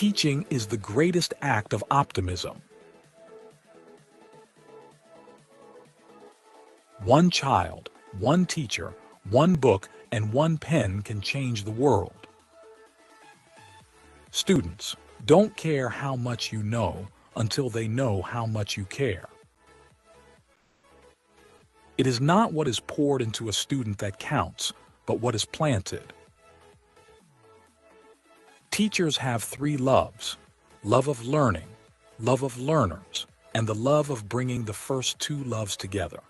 Teaching is the greatest act of optimism. One child, one teacher, one book, and one pen can change the world. Students don't care how much you know until they know how much you care. It is not what is poured into a student that counts, but what is planted. Teachers have three loves: love of learning, love of learners, and the love of bringing the first two loves together.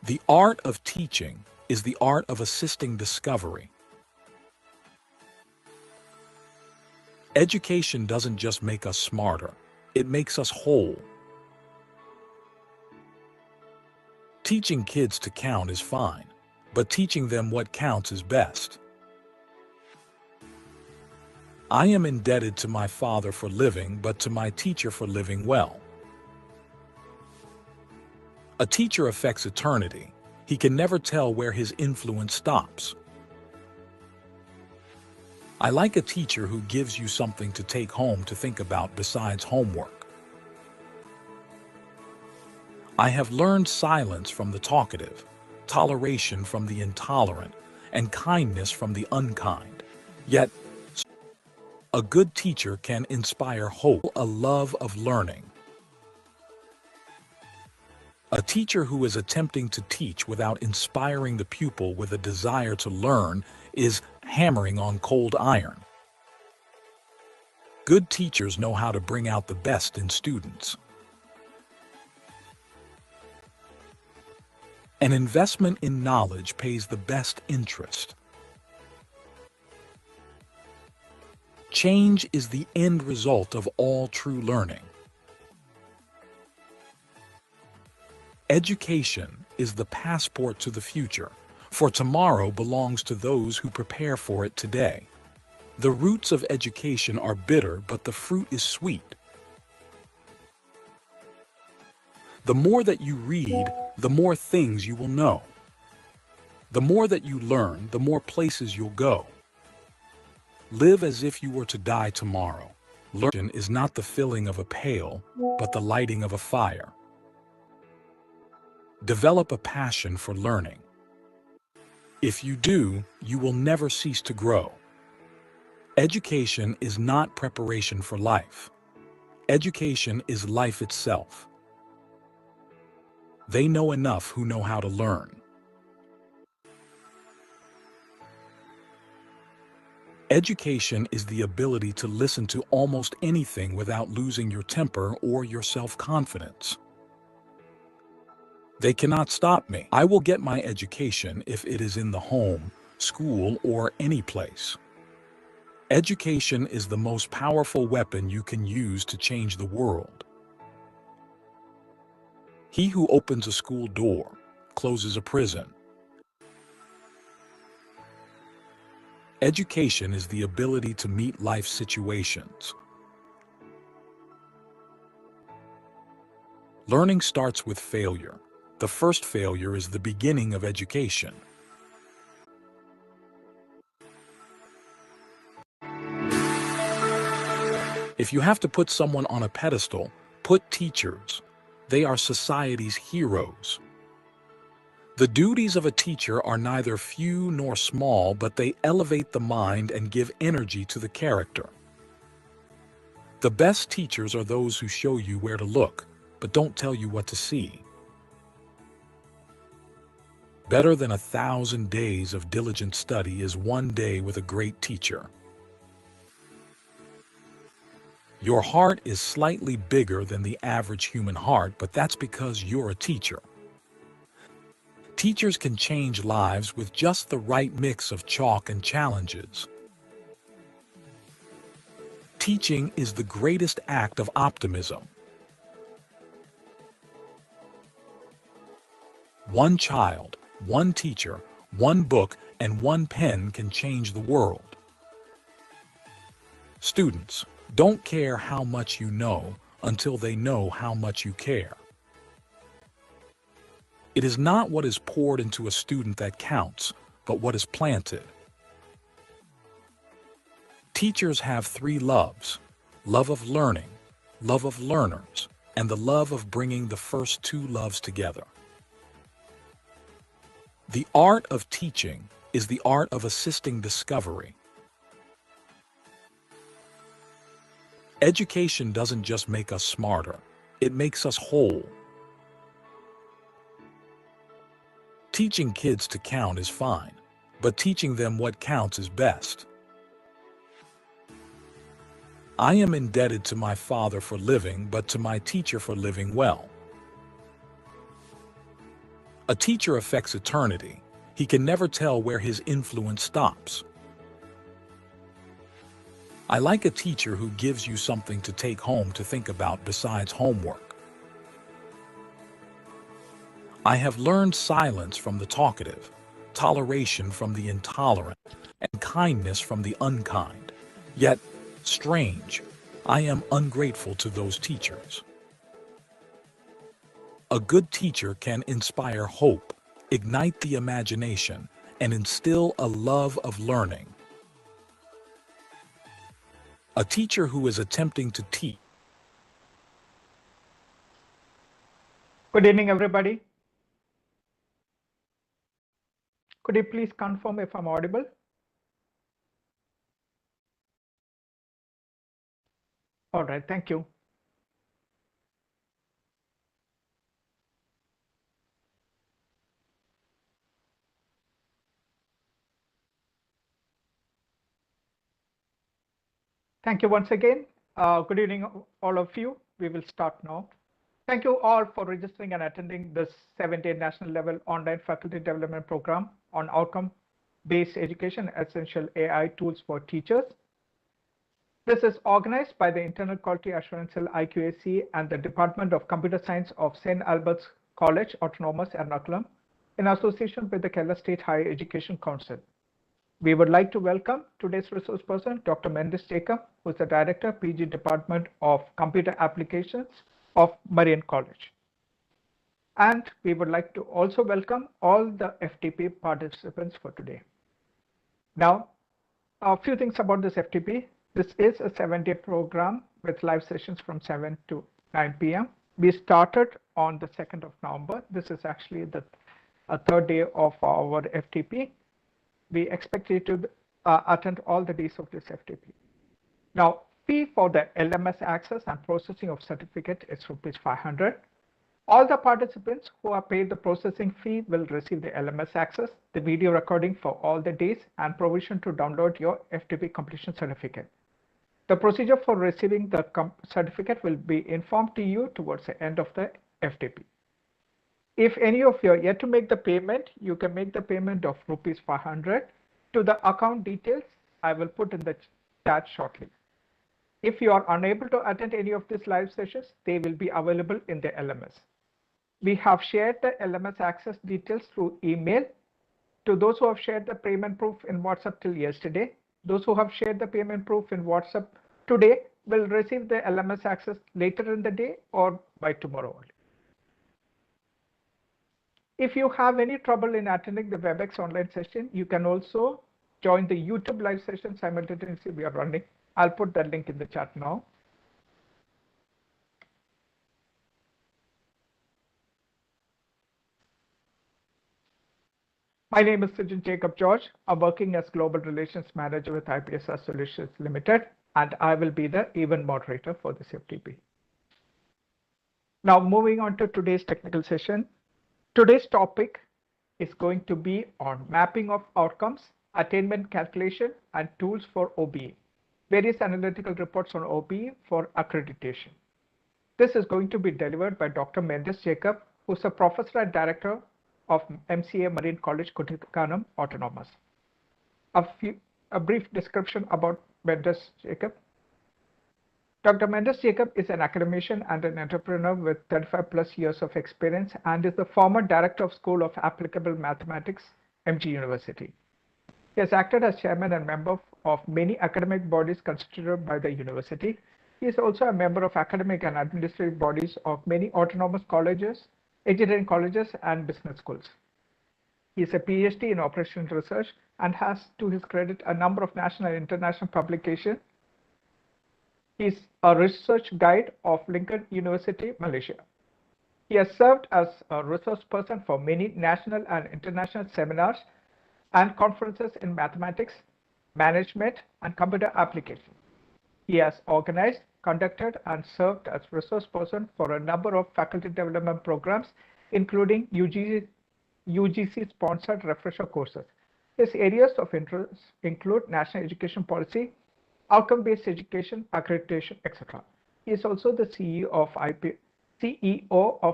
The art of teaching is the art of assisting discovery. Education doesn't just make us smarter, it makes us whole. Teaching kids to count is fine, but teaching them what counts is best. I am indebted to my father for living, but to my teacher for living well. A teacher affects eternity. He can never tell where his influence stops. I like a teacher who gives you something to take home to think about besides homework. I have learned silence from the talkative, toleration from the intolerant, and kindness from the unkind. Yet, a good teacher can inspire hope, a love of learning. A teacher who is attempting to teach without inspiring the pupil with a desire to learn is hammering on cold iron. Good teachers know how to bring out the best in students. An investment in knowledge pays the best interest. Change is the end result of all true learning. Education is the passport to the future, for tomorrow belongs to those who prepare for it today. The roots of education are bitter, but the fruit is sweet. The more that you read, the more things you will know. The more that you learn, the more places you'll go. Live as if you were to die tomorrow. Learning is not the filling of a pail, but the lighting of a fire. Develop a passion for learning. If you do, you will never cease to grow. Education is not preparation for life. Education is life itself. They know enough who know how to learn. Education is the ability to listen to almost anything without losing your temper or your self-confidence. They cannot stop me. I will get my education if it is in the home, school, or any place. Education is the most powerful weapon you can use to change the world. He who opens a school door closes a prison. Education is the ability to meet life situations. Learning starts with failure. The first failure is the beginning of education. If you have to put someone on a pedestal, put teachers. They are society's heroes. The duties of a teacher are neither few nor small, but they elevate the mind and give energy to the character. The best teachers are those who show you where to look, but don't tell you what to see. Better than 1,000 days of diligent study is one day with a great teacher. Your heart is slightly bigger than the average human heart, but that's because you're a teacher. Teachers can change lives with just the right mix of chalk and challenges. Teaching is the greatest act of optimism. One child, one teacher, one book, and one pen can change the world. Students don't care how much you know until they know how much you care. It is not what is poured into a student that counts, but what is planted. Teachers have three loves: love of learning, love of learners, and the love of bringing the first two loves together. The art of teaching is the art of assisting discovery. Education doesn't just make us smarter, it makes us whole. Teaching kids to count is fine, but teaching them what counts is best. I am indebted to my father for living, but to my teacher for living well. A teacher affects eternity. He can never tell where his influence stops. I like a teacher who gives you something to take home to think about besides homework. I have learned silence from the talkative, toleration from the intolerant, and kindness from the unkind. Yet, strange, I am ungrateful to those teachers. A good teacher can inspire hope, ignite the imagination, and instill a love of learning. A teacher who is attempting to teach. Good evening, everybody. Could you please confirm if I'm audible? All right, thank you. Thank you once again. Good evening, all of you. We will start now. Thank you all for registering and attending this 7-day national level online faculty development program on outcome-based education, essential AI tools for teachers. This is organized by the Internal Quality Assurance Cell IQAC and the Department of Computer Science of St. Albert's College, Autonomous, Ernakulam, in association with the Kerala State Higher Education Council. We would like to welcome today's resource person, Dr. Mendes Jacob, who is the Director, PG Department of Computer Applications of Marian College. And we would like to also welcome all the FDP participants for today. Now, a few things about this FDP. This is a 7-day program with live sessions from 7 to 9 p.m. We started on the 2nd of November. This is actually the third day of our FDP. We expect you to attend all the days of this FDP. Now, fee for the LMS access and processing of certificate is ₹500. All the participants who are paid the processing fee will receive the LMS access, the video recording for all the days, and provision to download your FDP completion certificate. The procedure for receiving the certificate will be informed to you towards the end of the FDP. If any of you are yet to make the payment, you can make the payment of ₹500 to the account details I will put in the chat shortly. If you are unable to attend any of these live sessions, they will be available in the LMS. We have shared the LMS access details through email to those who have shared the payment proof in WhatsApp till yesterday. Those who have shared the payment proof in WhatsApp today will receive the LMS access later in the day or by tomorrow only. If you have any trouble in attending the WebEx online session, you can also join the YouTube live session simultaneously we are running. I'll put that link in the chat now. My name is Sujin Jacob George. I'm working as Global Relations Manager with IPSR Solutions Limited, and I will be the event moderator for this FTP. Now, moving on to today's technical session. Today's topic is going to be on mapping of outcomes, attainment calculation, and tools for OBE, various analytical reports on OBE for accreditation. This is going to be delivered by Dr. Mendes Jacob, who's a professor and director of MCA Marine College, Kuttakanam, Autonomous. A brief description about Mendes Jacob. Dr. Mendes Jacob is an academician and an entrepreneur with 35 plus years of experience and is the former director of School of Applicable Mathematics, MG University. He has acted as chairman and member of many academic bodies constituted by the university. He is also a member of academic and administrative bodies of many autonomous colleges, engineering colleges, and business schools. He is a PhD in operational research and has to his credit a number of national and international publications. He is a research guide of Lincoln University, Malaysia. He has served as a resource person for many national and international seminars and conferences in mathematics, management, and computer applications. He has organized, conducted, and served as resource person for a number of faculty development programs, including UGC-sponsored refresher courses. His areas of interest include national education policy, outcome-based education, accreditation, etc. He is also the CEO of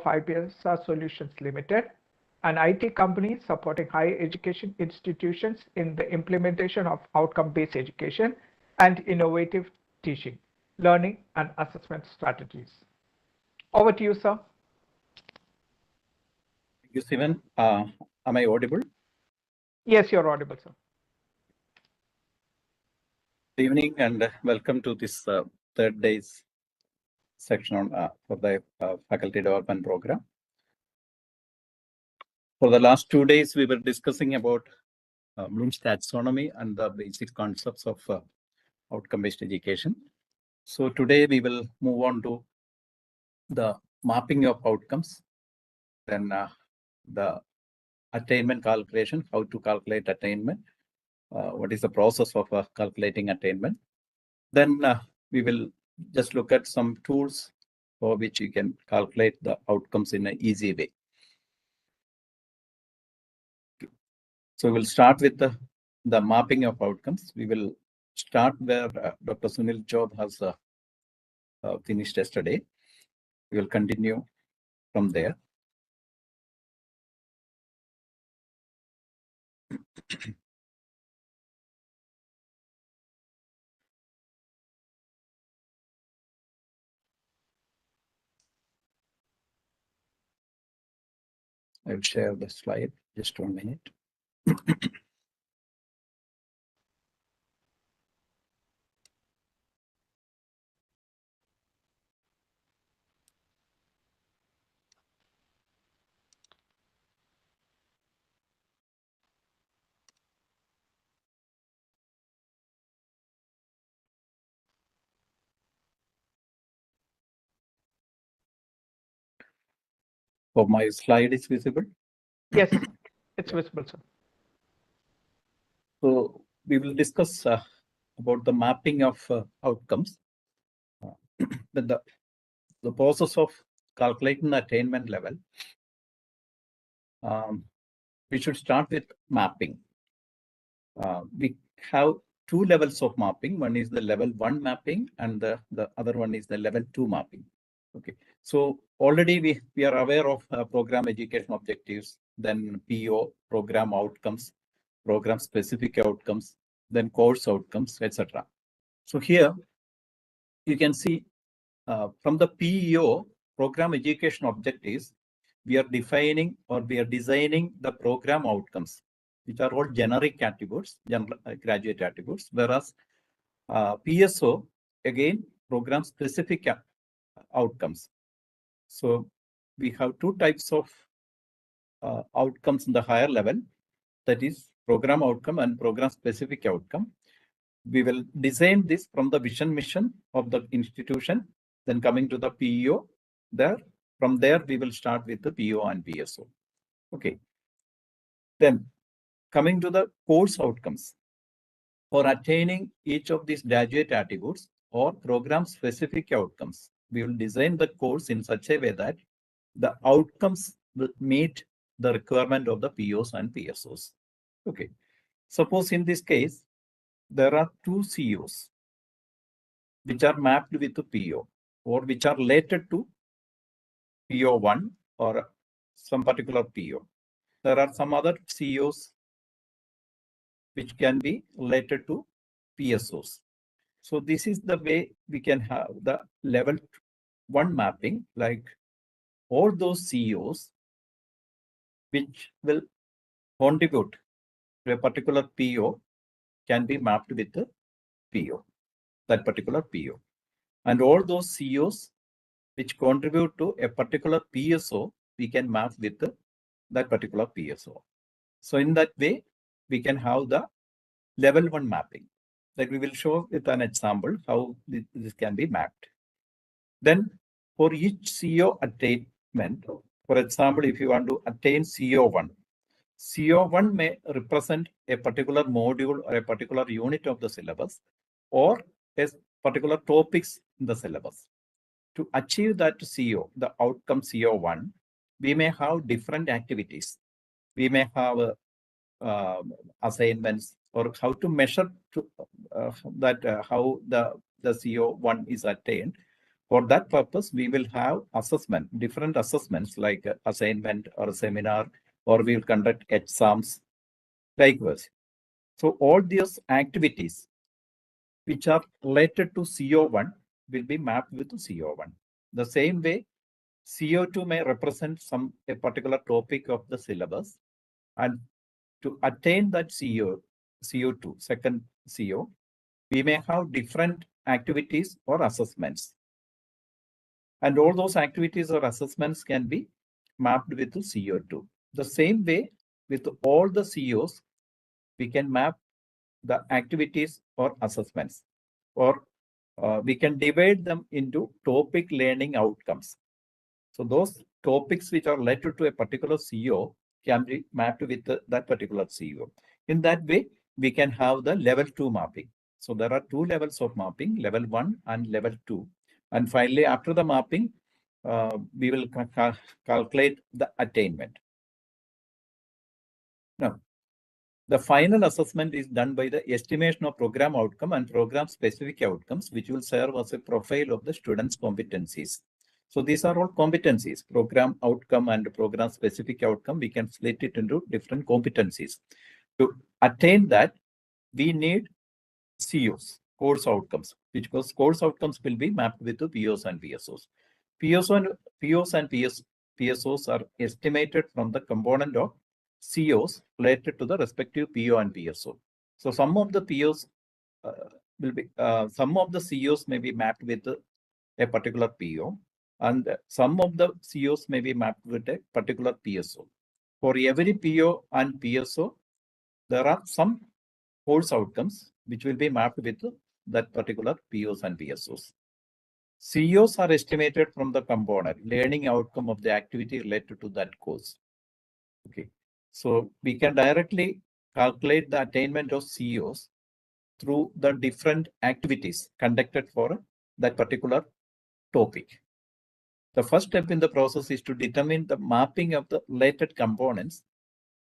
IPSR Solutions Limited, an IT company supporting higher education institutions in the implementation of outcome-based education and innovative teaching, learning, and assessment strategies. Over to you, sir. Thank you, Steven. Am I audible? Yes, you're audible, sir. Good evening and welcome to this third day's section on for the faculty development program. For the last 2 days, we were discussing about Bloom's taxonomy and the basic concepts of outcome-based education. So today we will move on to the mapping of outcomes, then the attainment calculation, how to calculate attainment, what is the process of calculating attainment. Then we will just look at some tools for which you can calculate the outcomes in an easy way. So we'll start with the mapping of outcomes. We will start where Dr. Sunil Chaudh has finished yesterday. We will continue from there. I will share the slide, just 1 minute. So my slide is visible? Yes, it's visible, sir. So we will discuss about the mapping of outcomes. The process of calculating the attainment level. We should start with mapping. We have 2 levels of mapping. One is the level 1 mapping and the other one is the level 2 mapping. Okay, so already we are aware of program education objectives, then PO, program outcomes, program specific outcomes, then course outcomes, etc. So here you can see from the PEO, program education objectives, we are defining or we are designing the program outcomes, which are all generic attributes, graduate attributes, whereas PSO, again, program specific outcomes. So we have 2 types of outcomes in the higher level, that is program outcome and program specific outcome. We will design this from the vision mission of the institution, then coming to the PEO. From there we will start with the PO and PSO. Okay. Then coming to the course outcomes. For attaining each of these graduate attributes or program specific outcomes, we will design the course in such a way that the outcomes will meet the requirement of the POs and PSOs. Okay. Suppose in this case, there are 2 COs which are mapped with the PO or which are related to PO1 or some particular PO. There are some other COs which can be related to PSOs. So this is the way we can have the level 1 mapping, like all those COs which will contribute to a particular PO can be mapped with the PO, that particular PO. And all those COs which contribute to a particular PSO, we can map with that particular PSO. So in that way, we can have the level 1 mapping. That we will show with an example how this can be mapped. Then for each CO attainment, for example, if you want to attain CO1, CO1 may represent a particular module or a particular unit of the syllabus or a particular topics in the syllabus. To achieve that CO, the outcome CO1, we may have different activities. We may have assignments, or how to measure how the CO1 is attained. For that purpose, we will have different assessments like assignment or a seminar, or we will conduct exams, likewise. So all these activities which are related to CO1 will be mapped with CO1. The same way, CO2 may represent a particular topic of the syllabus, and to attain that CO2, second CO, we may have different activities or assessments. And all those activities or assessments can be mapped with CO2. The same way, with all the COs, we can map the activities or assessments, or we can divide them into topic learning outcomes. So those topics which are related to a particular CO can be mapped with that particular CO. In that way, we can have the level 2 mapping. So there are 2 levels of mapping, level 1 and level 2. And finally, after the mapping, we will calculate the attainment. Now, the final assessment is done by the estimation of program outcome and program specific outcomes, which will serve as a profile of the students' competencies. So these are all competencies, program outcome and program specific outcome. We can split it into different competencies. To attain that, we need COs, course outcomes, because course outcomes will be mapped with the POs and PSOs. POs and PSOs are estimated from the component of COs related to the respective PO and PSO. So some of the POs some of the COs may be mapped with a particular PO, and some of the COs may be mapped with a particular PSO. For every PO and PSO, there are some course outcomes which will be mapped with that particular POs and PSOs. COs are estimated from the component learning outcome of the activity related to that course. Okay, so we can directly calculate the attainment of COs through the different activities conducted for that particular topic. The first step in the process is to determine the mapping of the related components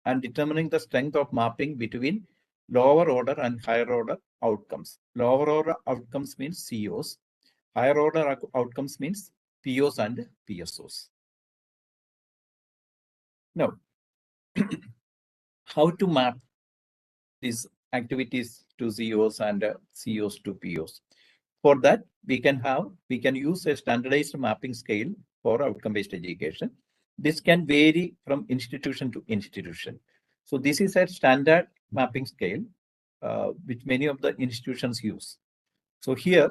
and determining the strength of mapping between lower order and higher order outcomes. Lower order outcomes means COs. Higher order outcomes means POs and PSOs. Now, how to map these activities to COs and COs to POs? For that, we can use a standardized mapping scale for outcome-based education. This can vary from institution to institution. So this is a standard mapping scale which many of the institutions use. So here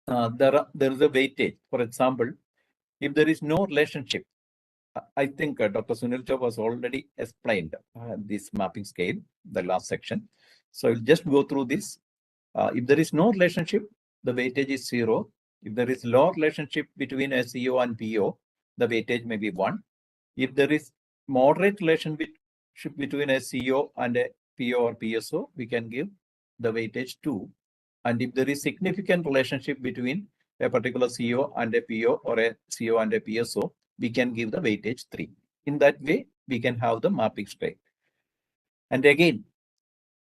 there is a weightage. For example, if there is no relationship, I think Dr. Sunil Chau was already explained this mapping scale, the last section. So I'll just go through this. If there is no relationship, the weightage is 0. If there is low relationship between a CO and PO, the weightage may be 1. If there is moderate relationship between a CO and a PO or PSO, we can give the weightage 2. And if there is significant relationship between a particular CO and a PO, or a CO and a PSO, we can give the weightage 3. In that way, we can have the mapping scale. And again,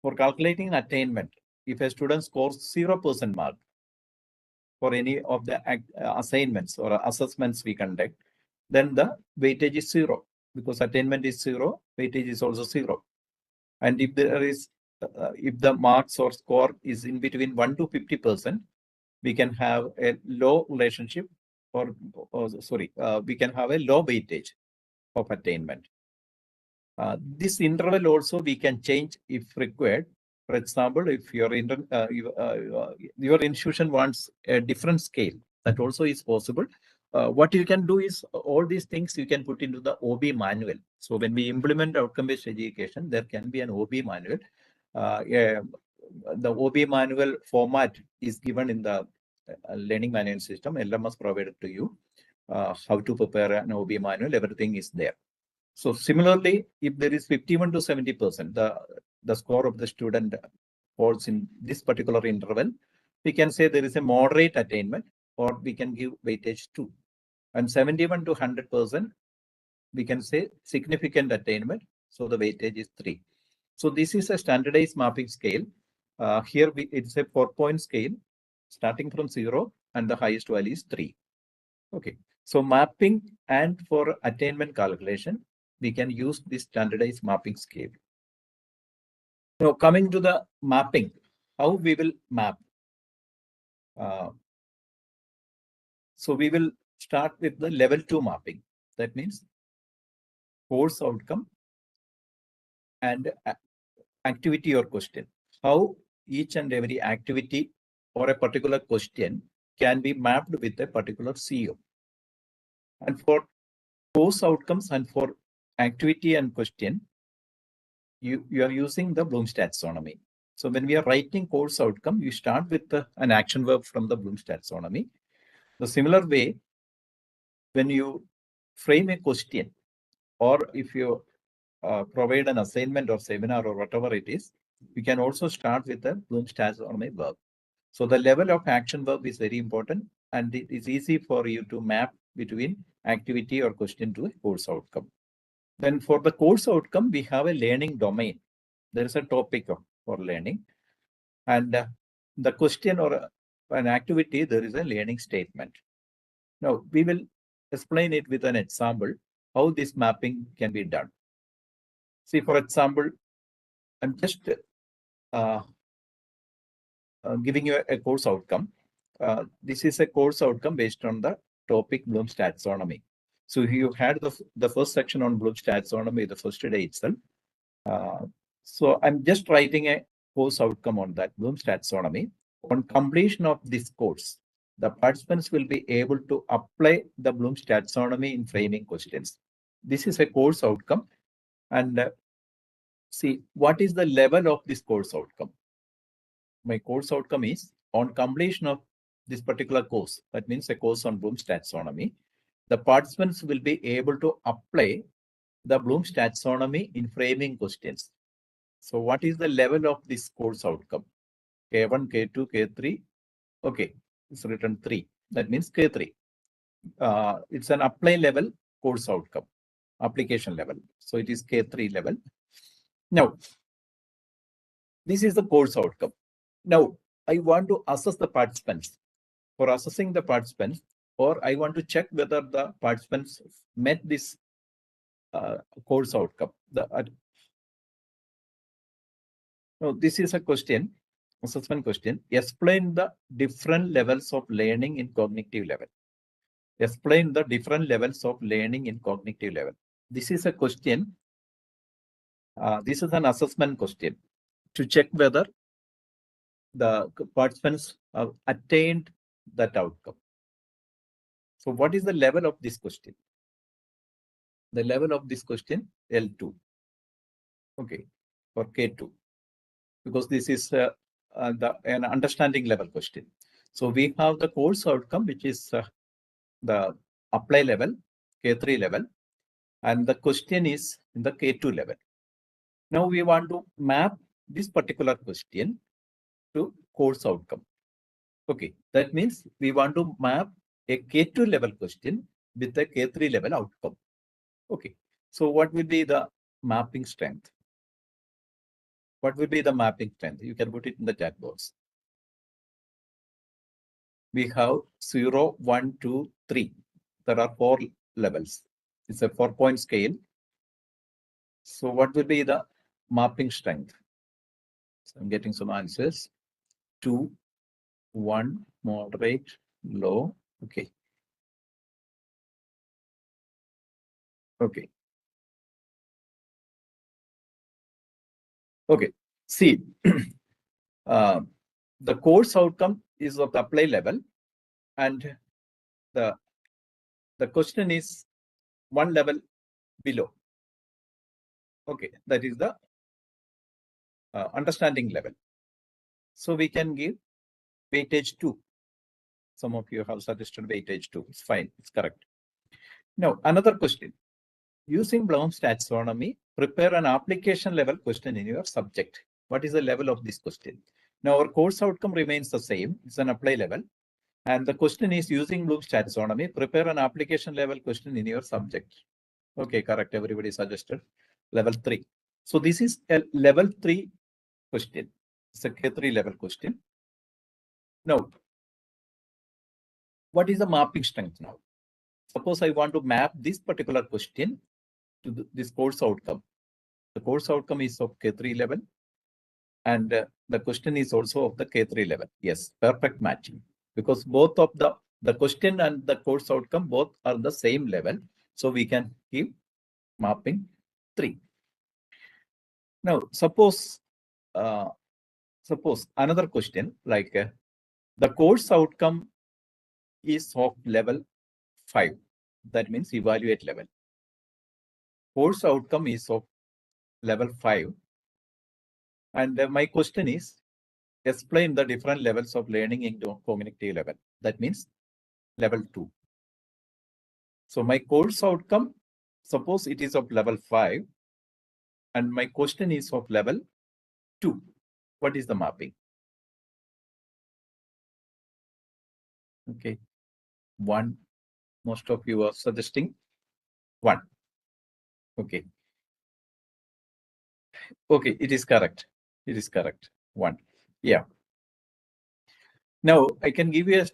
for calculating attainment, if a student scores 0% mark for any of the assignments or assessments we conduct, then the weightage is 0, because attainment is 0, weightage is also 0. And if there is, if the marks or score is in between 1 to 50%, we can have a low relationship, or we can have a low weightage of attainment. This interval also we can change if required. For example, if your institution wants a different scale, that also is possible. What you can do is all these things you can put into the OBE manual. So when we implement outcome-based education, there can be an OBE manual. the OBE manual format is given in the learning manual system. LMS provided to you how to prepare an OBE manual. Everything is there. So similarly, if there is 51 to 70%, the score of the student falls in this particular interval, we can say there is a moderate attainment, or we can give weightage 2. And 71 to 100%, we can say significant attainment. So the weightage is 3. So this is a standardized mapping scale. Here it's a 4-point scale starting from 0, and the highest value is 3. Okay. So mapping and for attainment calculation, we can use this standardized mapping scale. Now coming to the mapping, how we will map. So we will start with the level 2 mapping. That means course outcome and activity or question. How each and every activity or a particular question can be mapped with a particular CO. And for course outcomes and for activity and question, you are using the Bloom's taxonomy. So when we are writing course outcome, you start with an action verb from the Bloom's taxonomy. The similar way, when you frame a question, or if you provide an assignment or seminar or whatever it is, we can also start with the Bloom's taxonomy verb. So the level of action verb is very important, and it is easy for you to map between activity or question to a course outcome. Then for the course outcome, we have a learning domain. There is a topic for learning, and the question or an activity, there is a learning statement. Now we will explain it with an example, how this mapping can be done. See, for example, I'm just giving you a course outcome. This is a course outcome based on the topic Bloom's taxonomy. So you had the first section on Bloom's taxonomy the first day itself. So I'm just writing a course outcome on that Bloom's taxonomy. On completion of this course, the participants will be able to apply the Bloom's taxonomy in framing questions. This is a course outcome. And see, what is the level of this course outcome? My course outcome is on completion of this particular course. That means a course on Bloom's taxonomy. The participants will be able to apply the Bloom's taxonomy in framing questions. So what is the level of this course outcome? K1, K2, K3. Okay, it's written 3. That means K3. It's an apply level course outcome, application level. So it is K3 level. Now, this is the course outcome. Now, I want to assess the participants. For assessing the participants, or I want to check whether the participants met this course outcome. Now, this is a question, assessment question. Explain the different levels of learning in cognitive level. Explain the different levels of learning in cognitive level. This is a question. This is an assessment question to check whether the participants have attained that outcome. So what is the level of this question? The level of this question, L2. Okay, or K2, because this is an understanding level question. So we have the course outcome, which is the apply level, K3 level, and the question is in the K2 level. Now we want to map this particular question to course outcome. Okay, that means we want to map a K2 level question with a K3 level outcome. Okay, so what will be the mapping strength? What will be the mapping strength? You can put it in the chat box. We have 0, 1, 2, 3. There are 4 levels. It's a 4-point scale. So what will be the mapping strength? So I'm getting some answers. 2, 1, moderate, low. Okay. Okay. Okay. See, the course outcome is of the apply level, and the question is 1 level below. Okay, that is the understanding level. So we can give weightage 2. Some of you have suggested weightage 2. It's fine. It's correct. Now, another question. Using Bloom's taxonomy, prepare an application level question in your subject. What is the level of this question? Now, our course outcome remains the same. It's an apply level. And the question is using Bloom's taxonomy, prepare an application level question in your subject. Okay, correct. Everybody suggested level 3. So this is a level 3 question. It's a K3 level question. Now, what is the mapping strength now? Suppose I want to map this particular question to this course outcome. The course outcome is of K3 level, and the question is also of the K3 level. Yes, perfect matching, because both of the question and the course outcome both are the same level. So we can give mapping 3. Now, suppose another question like the course outcome is of level 5. That means evaluate level. Course outcome is of level 5. And my question is, explain the different levels of learning into cognitive level. That means level 2. So my course outcome, suppose it is of level 5, and my question is of level 2. What is the mapping? Okay, 1. Most of you are suggesting 1. Okay. Okay, it is correct. It is correct. 1. Yeah. Now I can give you a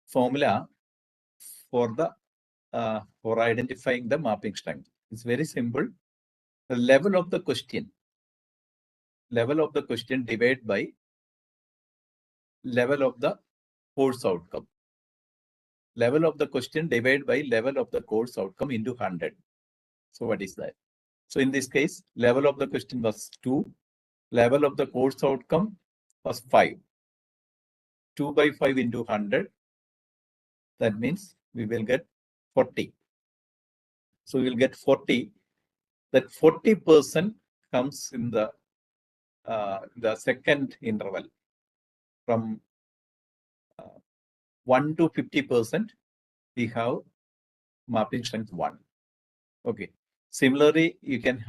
formula for the for identifying the mapping strength. It's very simple. The level of the question divided by level of the course outcome. Level of the question divided by level of the course outcome into 100. So what is that? So in this case, level of the question was 2. Level of the course outcome was 5. 2 by 5 into 100. That means we will get 40. So we will get 40. That 40% comes in the second interval. From 1 to 50%, we have mapping strength 1. Okay. Similarly, you can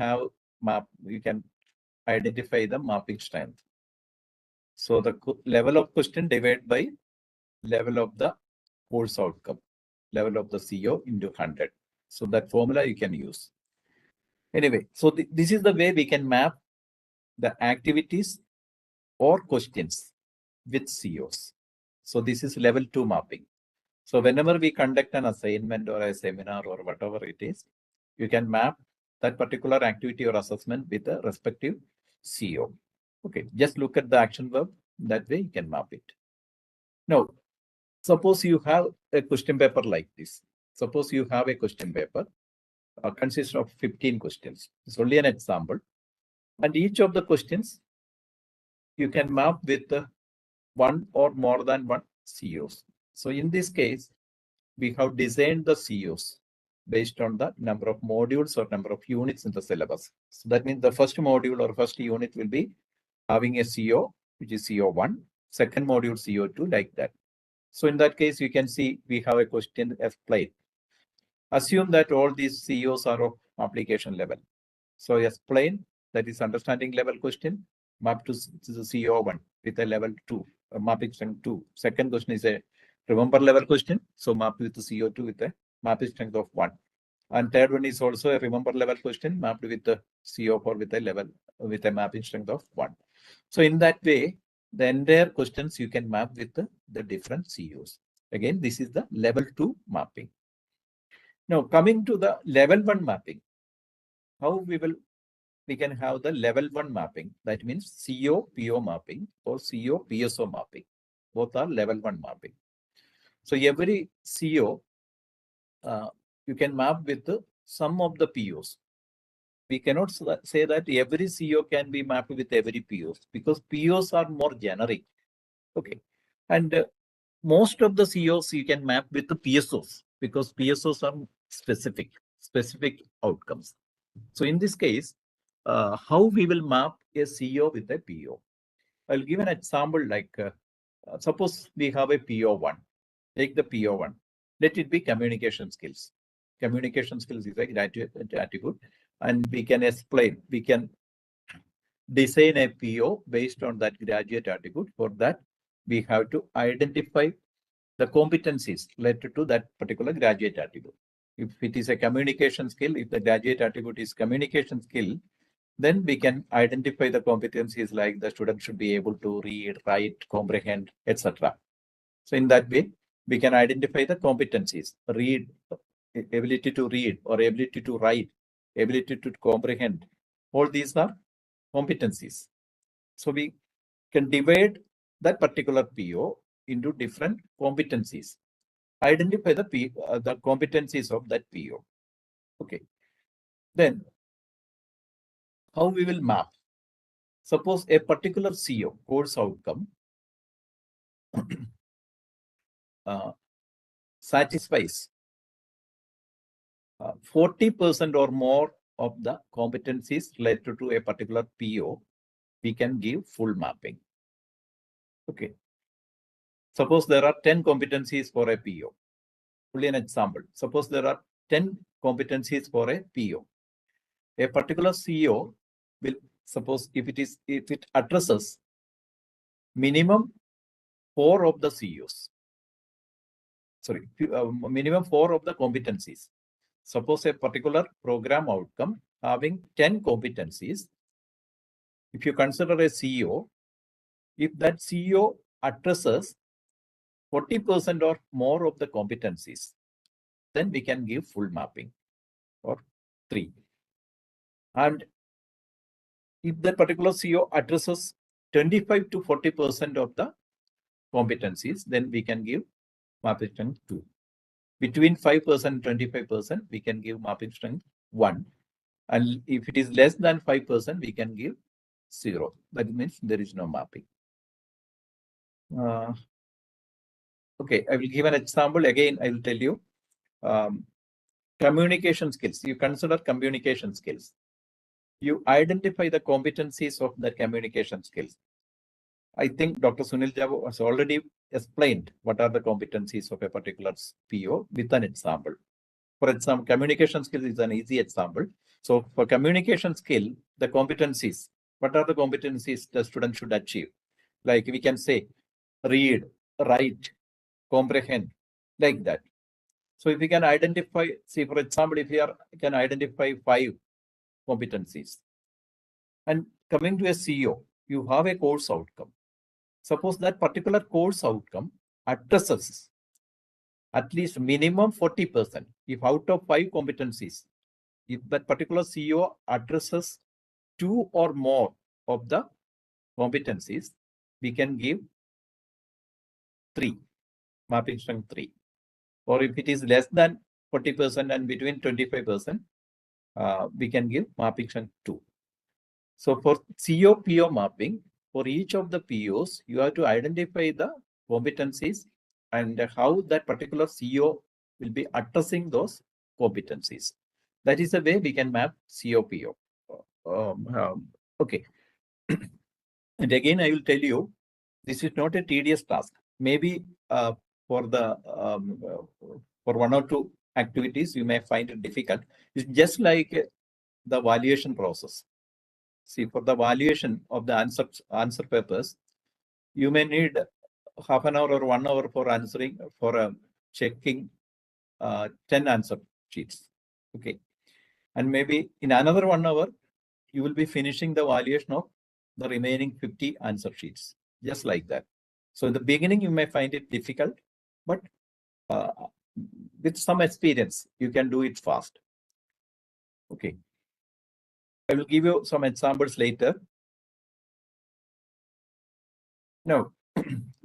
identify the mapping strength. So the level of question divided by level of the course outcome, level of the CO into 100. So that formula you can use. Anyway, so this is the way we can map the activities or questions with COs. So this is level 2 mapping. So whenever we conduct an assignment or a seminar or whatever it is, you can map that particular activity or assessment with a respective CO. Okay, just look at the action verb. That way you can map it. Now, suppose you have a question paper like this. Suppose you have a question paper consists of 15 questions. It's only an example. And each of the questions you can map with one or more than one COs. So in this case, we have designed the COs based on the number of modules or number of units in the syllabus. So that means the first module or first unit will be having a CO, which is CO1, second module CO2, like that. So in that case, you can see we have a question explained. Assume that all these COs are of application level. So explain, that is understanding level question, map to the CO1 with a level 2, mapping strength 2. Second question is a remember level question. So map with the CO2 with a mapping strength of 1. And third one is also a remember level question mapped with the CO4 with a level with a mapping strength of 1. So in that way, the entire questions you can map with the different COs. Again, this is the level 2 mapping. Now coming to the level 1 mapping, how we can have the level 1 mapping. That means CO PO mapping or CO PSO mapping. Both are level 1 mapping. So every CO you can map with some of the POs. We cannot say that every CO can be mapped with every POs, because POs are more generic. Okay, and most of the COs you can map with the PSOs, because PSOs are specific outcomes. So in this case, how we will map a CO with a PO? I'll give an example like, suppose we have a PO1. Take the PO1. Let it be communication skills. Communication skills is a graduate attribute, and we can explain, we can design a PO based on that graduate attribute. For that, we have to identify the competencies related to that particular graduate attribute. If it is a communication skill, if the graduate attribute is communication skill, then we can identify the competencies like the student should be able to read, write, comprehend, etc. So in that way, we can identify the competencies, ability to read or ability to write, ability to comprehend. All these are competencies. So we can divide that particular PO into different competencies. Identify the competencies of that PO. Okay. Then how we will map? Suppose a particular CO, course outcome, satisfies 40% or more of the competencies related to a particular PO, we can give full mapping. Okay. Suppose there are 10 competencies for a PO. Only an example. Suppose there are 10 competencies for a PO. A particular CO will, suppose if it addresses minimum 4 of the COs. Sorry, minimum 4 of the competencies. Suppose a particular program outcome having 10 competencies. If you consider a CO, if that CO addresses 40% or more of the competencies, then we can give full mapping or 3. And if that particular CO addresses 25 to 40% of the competencies, then we can give mapping strength 2. Between 5% and 25%, we can give mapping strength 1. And if it is less than 5%, we can give 0. That means there is no mapping. Okay, I will give an example. Again, I will tell you. Communication skills. You consider communication skills. You identify the competencies of the communication skills. I think Dr. Sunil Jabu has already explained what are the competencies of a particular PO with an example. For example, communication skills is an easy example. So for communication skill, the competencies, what are the competencies the student should achieve? Like we can say, read, write, comprehend, like that. So if we can identify, see, for example, if we can identify 5 competencies. And coming to a CO, you have a course outcome. Suppose that particular course outcome addresses at least minimum 40%. If out of 5 competencies, if that particular CO addresses 2 or more of the competencies, we can give 3, mapping strength 3. Or if it is less than 40% and between 25%, we can give mapping strength 2. So for CO-PO mapping, for each of the POs, you have to identify the competencies and how that particular CO will be addressing those competencies. That is the way we can map CO-PO. Okay. And again, I will tell you, this is not a tedious task. Maybe for 1 or 2 activities, you may find it difficult. It's just like the valuation process. See, for the valuation of the answer papers, you may need half an hour or 1 hour for answering, for checking 10 answer sheets. Okay. And maybe in another 1 hour, you will be finishing the valuation of the remaining 50 answer sheets, just like that. So in the beginning, you may find it difficult, but with some experience, you can do it fast. Okay. I will give you some examples later. Now,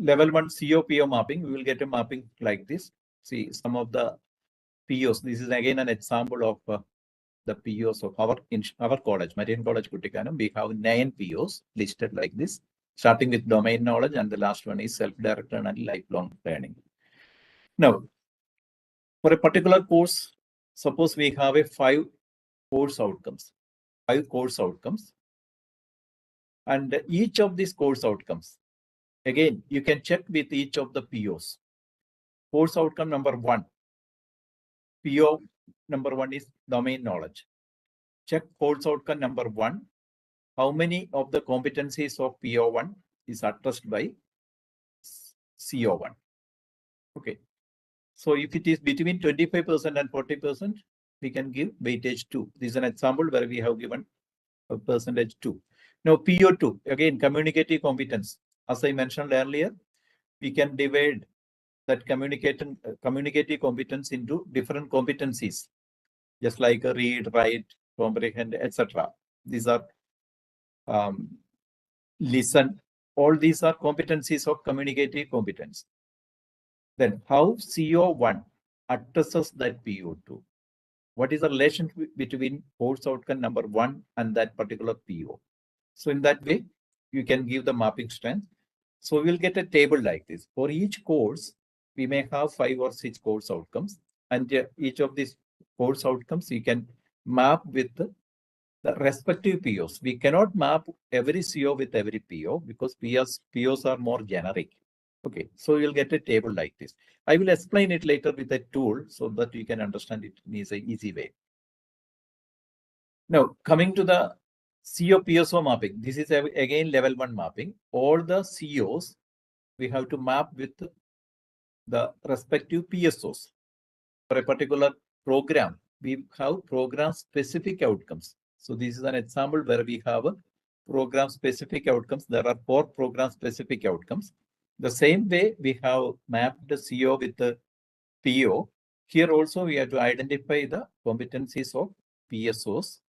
level 1 CO-PO mapping, we will get a mapping like this. See, some of the POs. This is again an example of the POs of our college, Marine College, Kuttikanam. We have 9 POs listed like this, starting with domain knowledge, and the last one is self-directed and lifelong learning. Now, for a particular course, suppose we have 5 course outcomes. 5 course outcomes. And each of these course outcomes, again, you can check with each of the POs. Course outcome number 1. PO number 1 is domain knowledge. Check course outcome number 1. How many of the competencies of PO1 is addressed by CO1? Okay. So if it is between 25% and 40%, we can give weightage 2. This is an example where we have given a percentage 2. Now PO2, again, communicative competence. As I mentioned earlier, we can divide that communicative competence into different competencies, just like read, write, comprehend, etc. These are listen. All these are competencies of communicative competence. Then how CO1 addresses that PO2? What is the relationship between course outcome number 1 and that particular PO? So in that way, you can give the mapping strength. So we'll get a table like this. For each course, we may have 5 or 6 course outcomes. And each of these course outcomes, you can map with the respective POs. We cannot map every CO with every PO because POs are more generic. Okay, so you'll get a table like this. I will explain it later with a tool so that you can understand it in an easy way. Now, coming to the CO PSO mapping, this is again level 1 mapping. All the COs we have to map with the respective PSOs. For a particular program, we have program specific outcomes. So this is an example where we have a program specific outcomes. There are 4 program specific outcomes. The same way we have mapped the CO with the PO. Here also we have to identify the competencies of PSOs,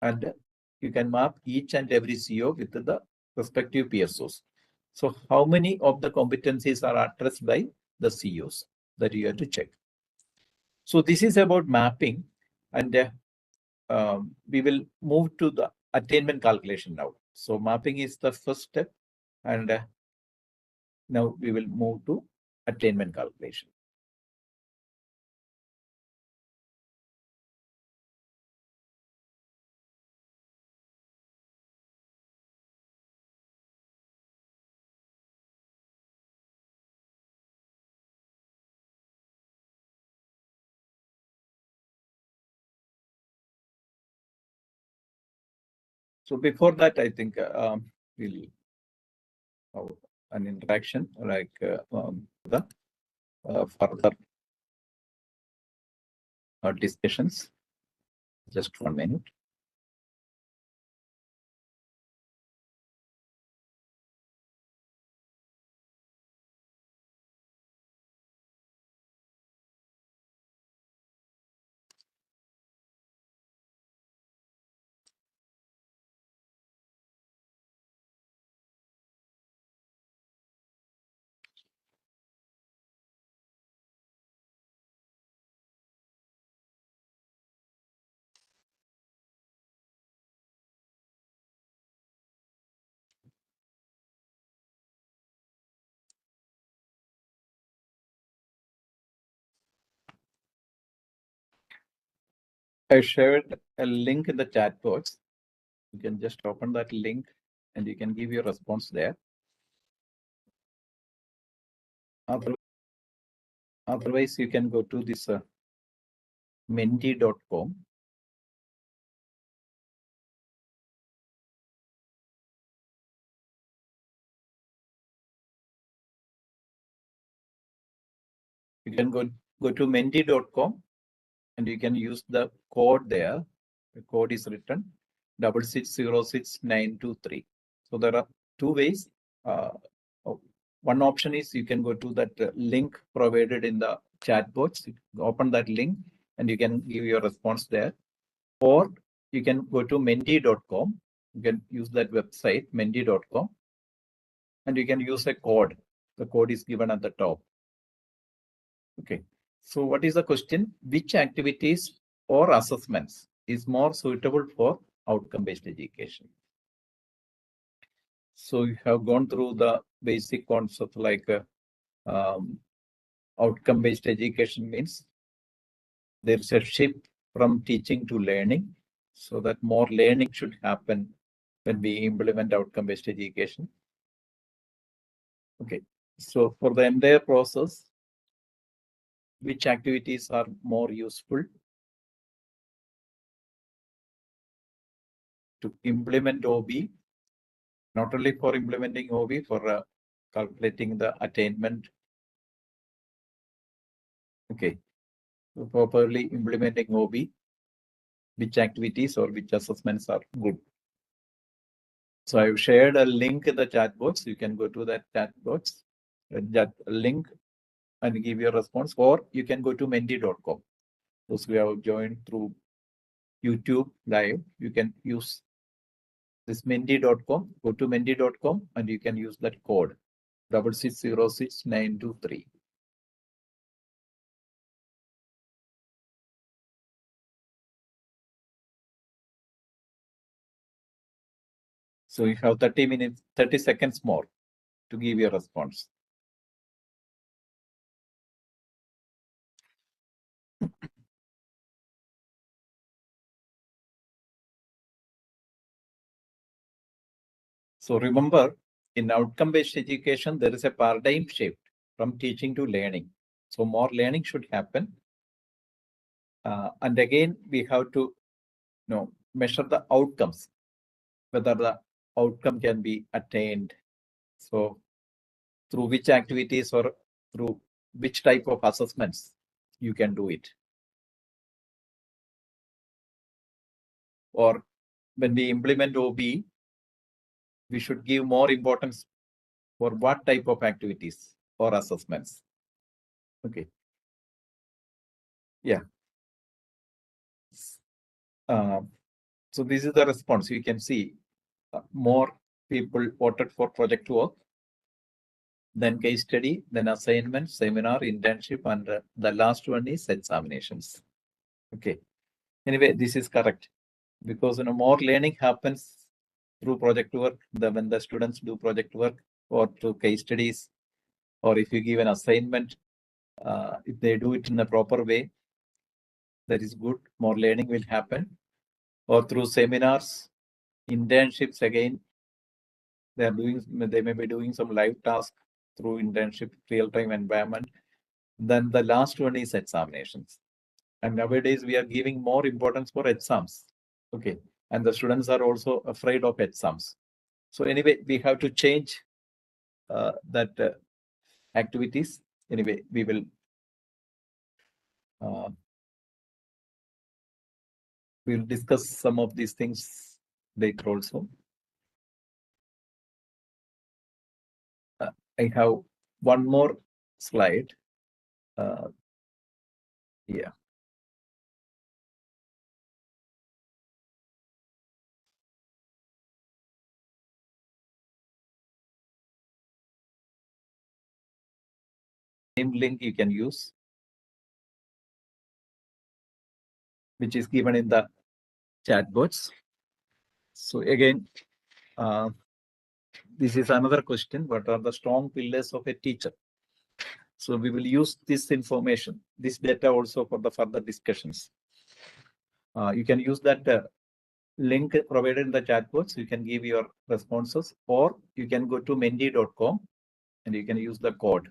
and you can map each and every CO with the respective PSOs. So how many of the competencies are addressed by the COs that you have to check. So this is about mapping, and we will move to the attainment calculation now. So mapping is the first step, and now we will move to attainment calculation. So before that, I think we'll have an interaction like the further discussions. Just 1 minute. I shared a link in the chat box. You can just open that link and you can give your response there. Otherwise, you can go to this menti.com. You can go to menti.com and you can use the code there. The code is written 6606923. So there are 2 ways. One option is you can go to that link provided in the chat box. Open that link and you can give your response there. Or you can go to menti.com. You can use that website, menti.com, and you can use a code. The code is given at the top. Okay. So what is the question? Which activities or assessments is more suitable for outcome-based education? So you have gone through the basic concept like outcome-based education means there's a shift from teaching to learning, so that more learning should happen when we implement outcome-based education. Okay, so for the entire process, which activities are more useful to implement OBE, not only for implementing OBE, for calculating the attainment. Okay, so properly implementing OBE, which activities or which assessments are good. So I've shared a link in the chat box. You can go to that chat box, that link, and give your response, or you can go to menti.com. Those who have joined through YouTube live, you can use this menti.com, go to menti.com, and you can use that code 6606923. So you have 30 seconds more to give your response. So remember, in outcome-based education, there is a paradigm shift from teaching to learning. So more learning should happen. And again, we have to measure the outcomes, whether the outcome can be attained. So through which activities or through which type of assessments you can do it. Or when we implement OBE, we should give more importance for what type of activities or assessments. Okay. Yeah. So this is the response. You can see more people voted for project work, then case study, then assignment, seminar, internship, and the last one is examinations. Okay. Anyway, this is correct because more learning happens through project work. When the students do project work or through case studies, or if you give an assignment, if they do it in a proper way, that is good. More learning will happen. Or through seminars, internships, again, they may be doing some live task through internship, real-time environment. Then the last one is examinations. And nowadays we are giving more importance for exams. Okay. And the students are also afraid of exams. So anyway, we have to change that activities. Anyway, we will we'll discuss some of these things later also. I have one more slide. Yeah. Same link you can use, which is given in the chat box. So again, this is another question. What are the strong pillars of a teacher? So we will use this information, this data also for the further discussions. You can use that link provided in the chat box. You can give your responses, or you can go to menti.com and you can use the code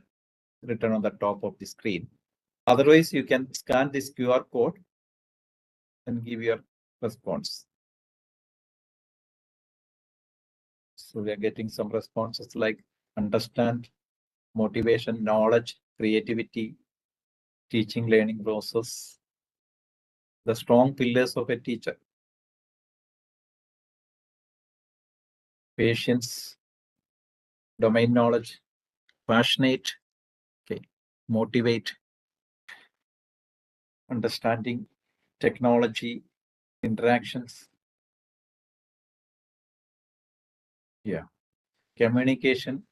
written on the top of the screen. Otherwise, you can scan this QR code and give your response. So we are getting some responses like understand, motivation, knowledge, creativity, teaching, learning process, the strong pillars of a teacher. Patience, domain knowledge, passionate, okay, motivate, understanding, technology, interactions. Yeah. Communication,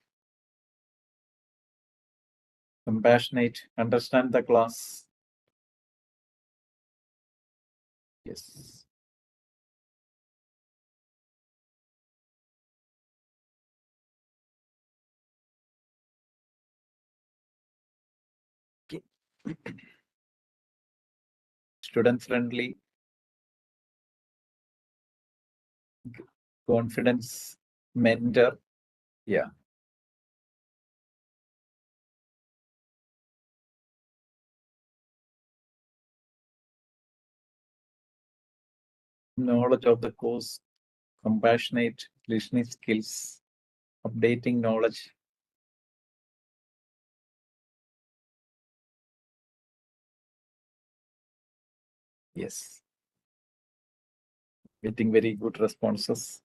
compassionate, understand the class. Yes. Okay. Student friendly. confidence, mentor. Yeah. Knowledge of the course, compassionate listening skills, updating knowledge. Yes. Getting very good responses.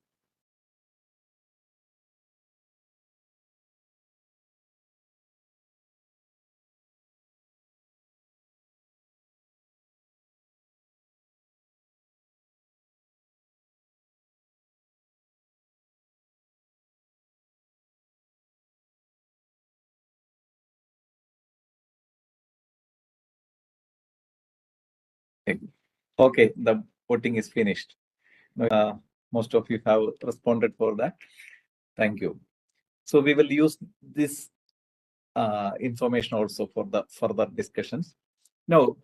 Okay, the voting is finished. Most of you have responded for that. Thank you. So we will use this information also for the further discussions. Now,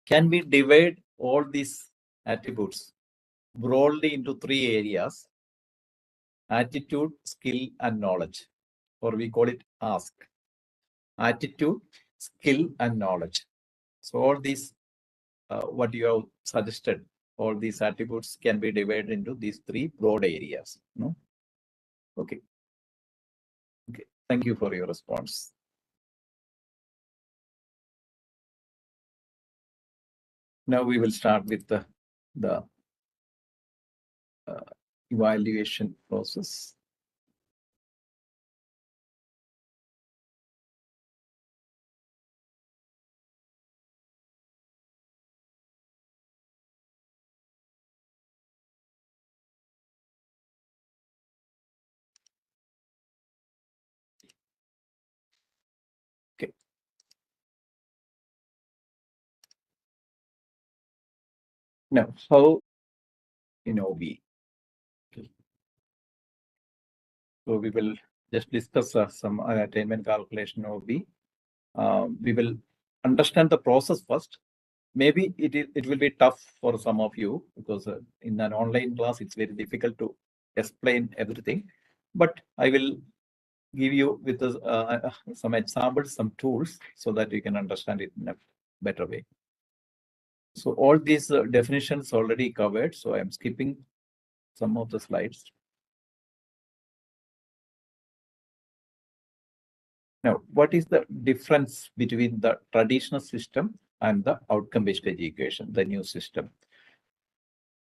can we divide all these attributes broadly into three areas: attitude, skill, and knowledge, or we call it ask. Attitude, skill, and knowledge. So all these, what you have suggested, all these attributes can be divided into these three broad areas. No? Okay. Okay. Thank you for your response. Now we will start with the evaluation process. Okay. Now, how in OBE? Okay. So we will just discuss some attainment calculation OBE. We will understand the process first. Maybe it will be tough for some of you because in an online class it's very difficult to explain everything. But I will give you with some examples, some tools, so that you can understand it in a better way. So all these definitions already covered, so I'm skipping some of the slides. Now, what is the difference between the traditional system and the outcome-based education, the new system?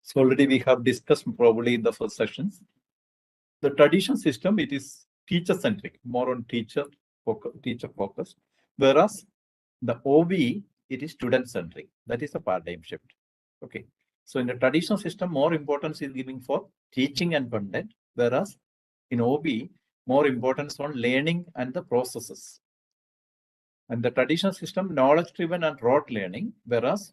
So already we have discussed probably in the first sessions. The traditional system, it is teacher-centric, more on teacher focus, whereas the OBE, it is student-centric. That is a paradigm shift. Okay. So in the traditional system, more importance is giving for teaching and content, whereas in OBE, more importance on learning and the processes. And the traditional system, knowledge-driven and rote learning, whereas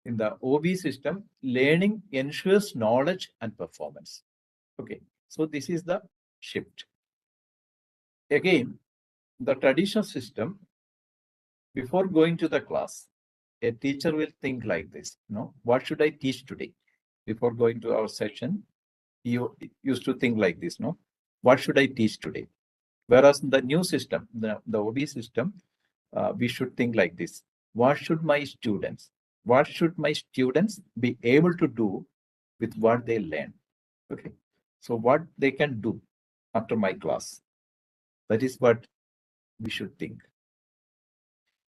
in the OBE system, learning ensures knowledge and performance. Okay, so this is the shift. Again, the traditional system, before going to the class, a teacher will think like this, what should I teach today? Before going to our session, you used to think like this, what should I teach today? Whereas in the new system, the OBE system, we should think like this: what should my students be able to do with what they learn? Okay, so what they can do after my class, that is what we should think.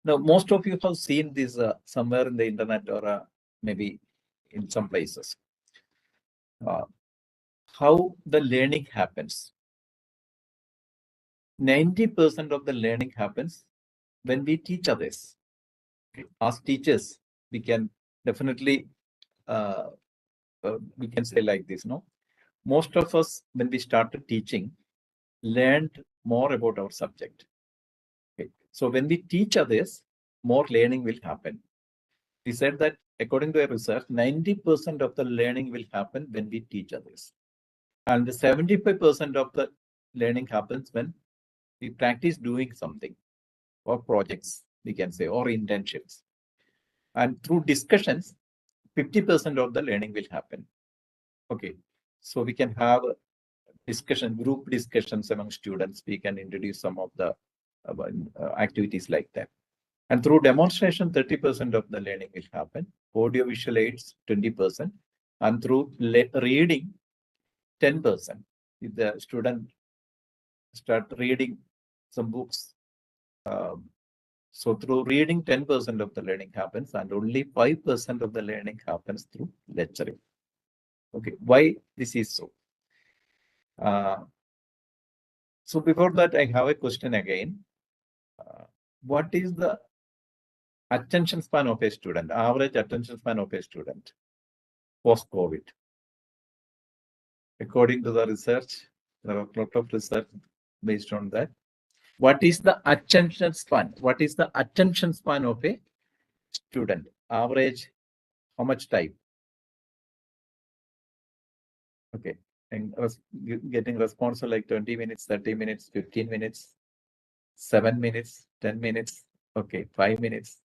Now, most of you have seen this somewhere in the internet or maybe in some places. How the learning happens. 90% of the learning happens when we teach others. As teachers, we can definitely we can say like this, most of us, when we started teaching, learned more about our subject. Okay. So when we teach others, more learning will happen. We said that according to a research, 90% of the learning will happen when we teach others. And the 75% of the learning happens when we practice doing something, or projects, we can say, or internships. And through discussions, 50% of the learning will happen. Okay, so we can have discussion, group discussions among students. We can introduce some of the activities like that. And through demonstration, 30% of the learning will happen. Audio visual aids, 20%. And through reading, 10%. If the student start reading some books, so through reading, 10% of the learning happens, and only 5% of the learning happens through lecturing. Okay, why this is so? So before that, I have a question again. What is the attention span of a student, average attention span of a student post-COVID? According to the research, there are a lot of research based on that. What is the attention span? What is the attention span of a student? Average, how much time? Okay, and getting response like 20 minutes, 30 minutes, 15 minutes, 7 minutes, 10 minutes. Okay, 5 minutes.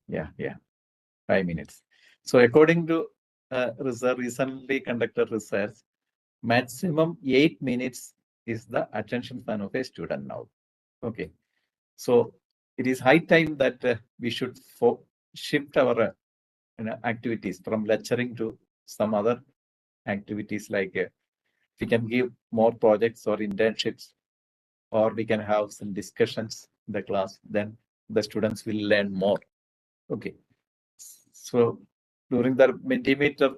Yeah, 5 minutes. So according to research, recently conducted research, maximum 8 minutes is the attention span of a student now. Okay, so it is high time that we should shift our activities from lecturing to some other activities, like we can give more projects or internships, or we can have some discussions in the class. Then the students will learn more. Okay, so during the Mentimeter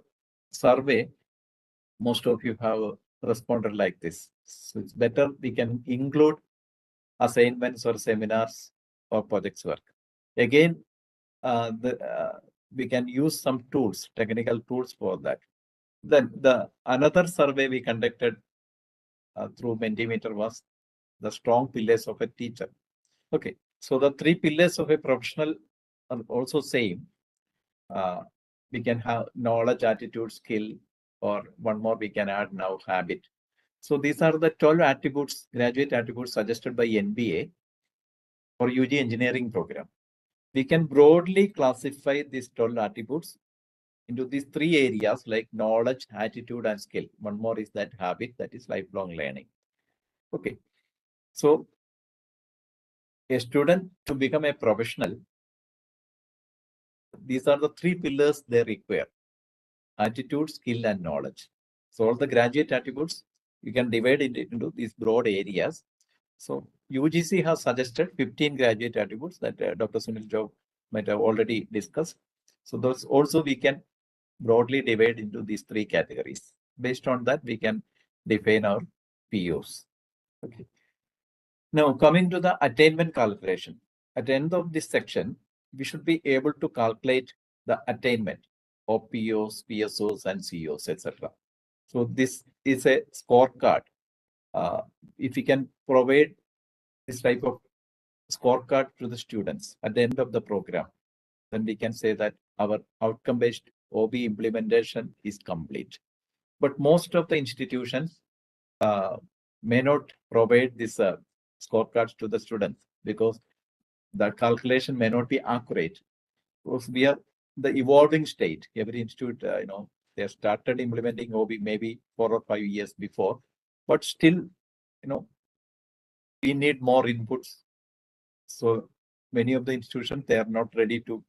survey, most of you have responded like this. So it's better we can include assignments or seminars or projects work. Again, we can use some tools, technical tools for that. Then the another survey we conducted through Mentimeter was the strong pillars of a teacher. Okay, so the 3 pillars of a professional are also same. We can have knowledge, attitude, skill, or one more we can add now, habit. So these are the 12 attributes, graduate attributes suggested by NBA for UG engineering program. We can broadly classify these 12 attributes into these 3 areas like knowledge, attitude, and skill. One more is that habit, that is lifelong learning. Okay, so a student to become a professional, these are the 3 pillars they require: attitude, skill, and knowledge. So all the graduate attributes, you can divide it into these broad areas. So UGC has suggested 15 graduate attributes that Dr. Sunil Job might have already discussed. So those also we can broadly divide into these 3 categories. Based on that, we can define our POs. Okay. Now coming to the attainment calculation. At the end of this section, we should be able to calculate the attainment of POs, PSOs, and COs, etc. So this is a scorecard. If we can provide this type of scorecard to the students at the end of the program, then we can say that our outcome-based OBE implementation is complete. But most of the institutions may not provide this scorecards to the students because the calculation may not be accurate. Because we are the evolving state. Every institute, they have started implementing OBE maybe 4 or 5 years before, but still, we need more inputs. So many of the institutions, they are not ready to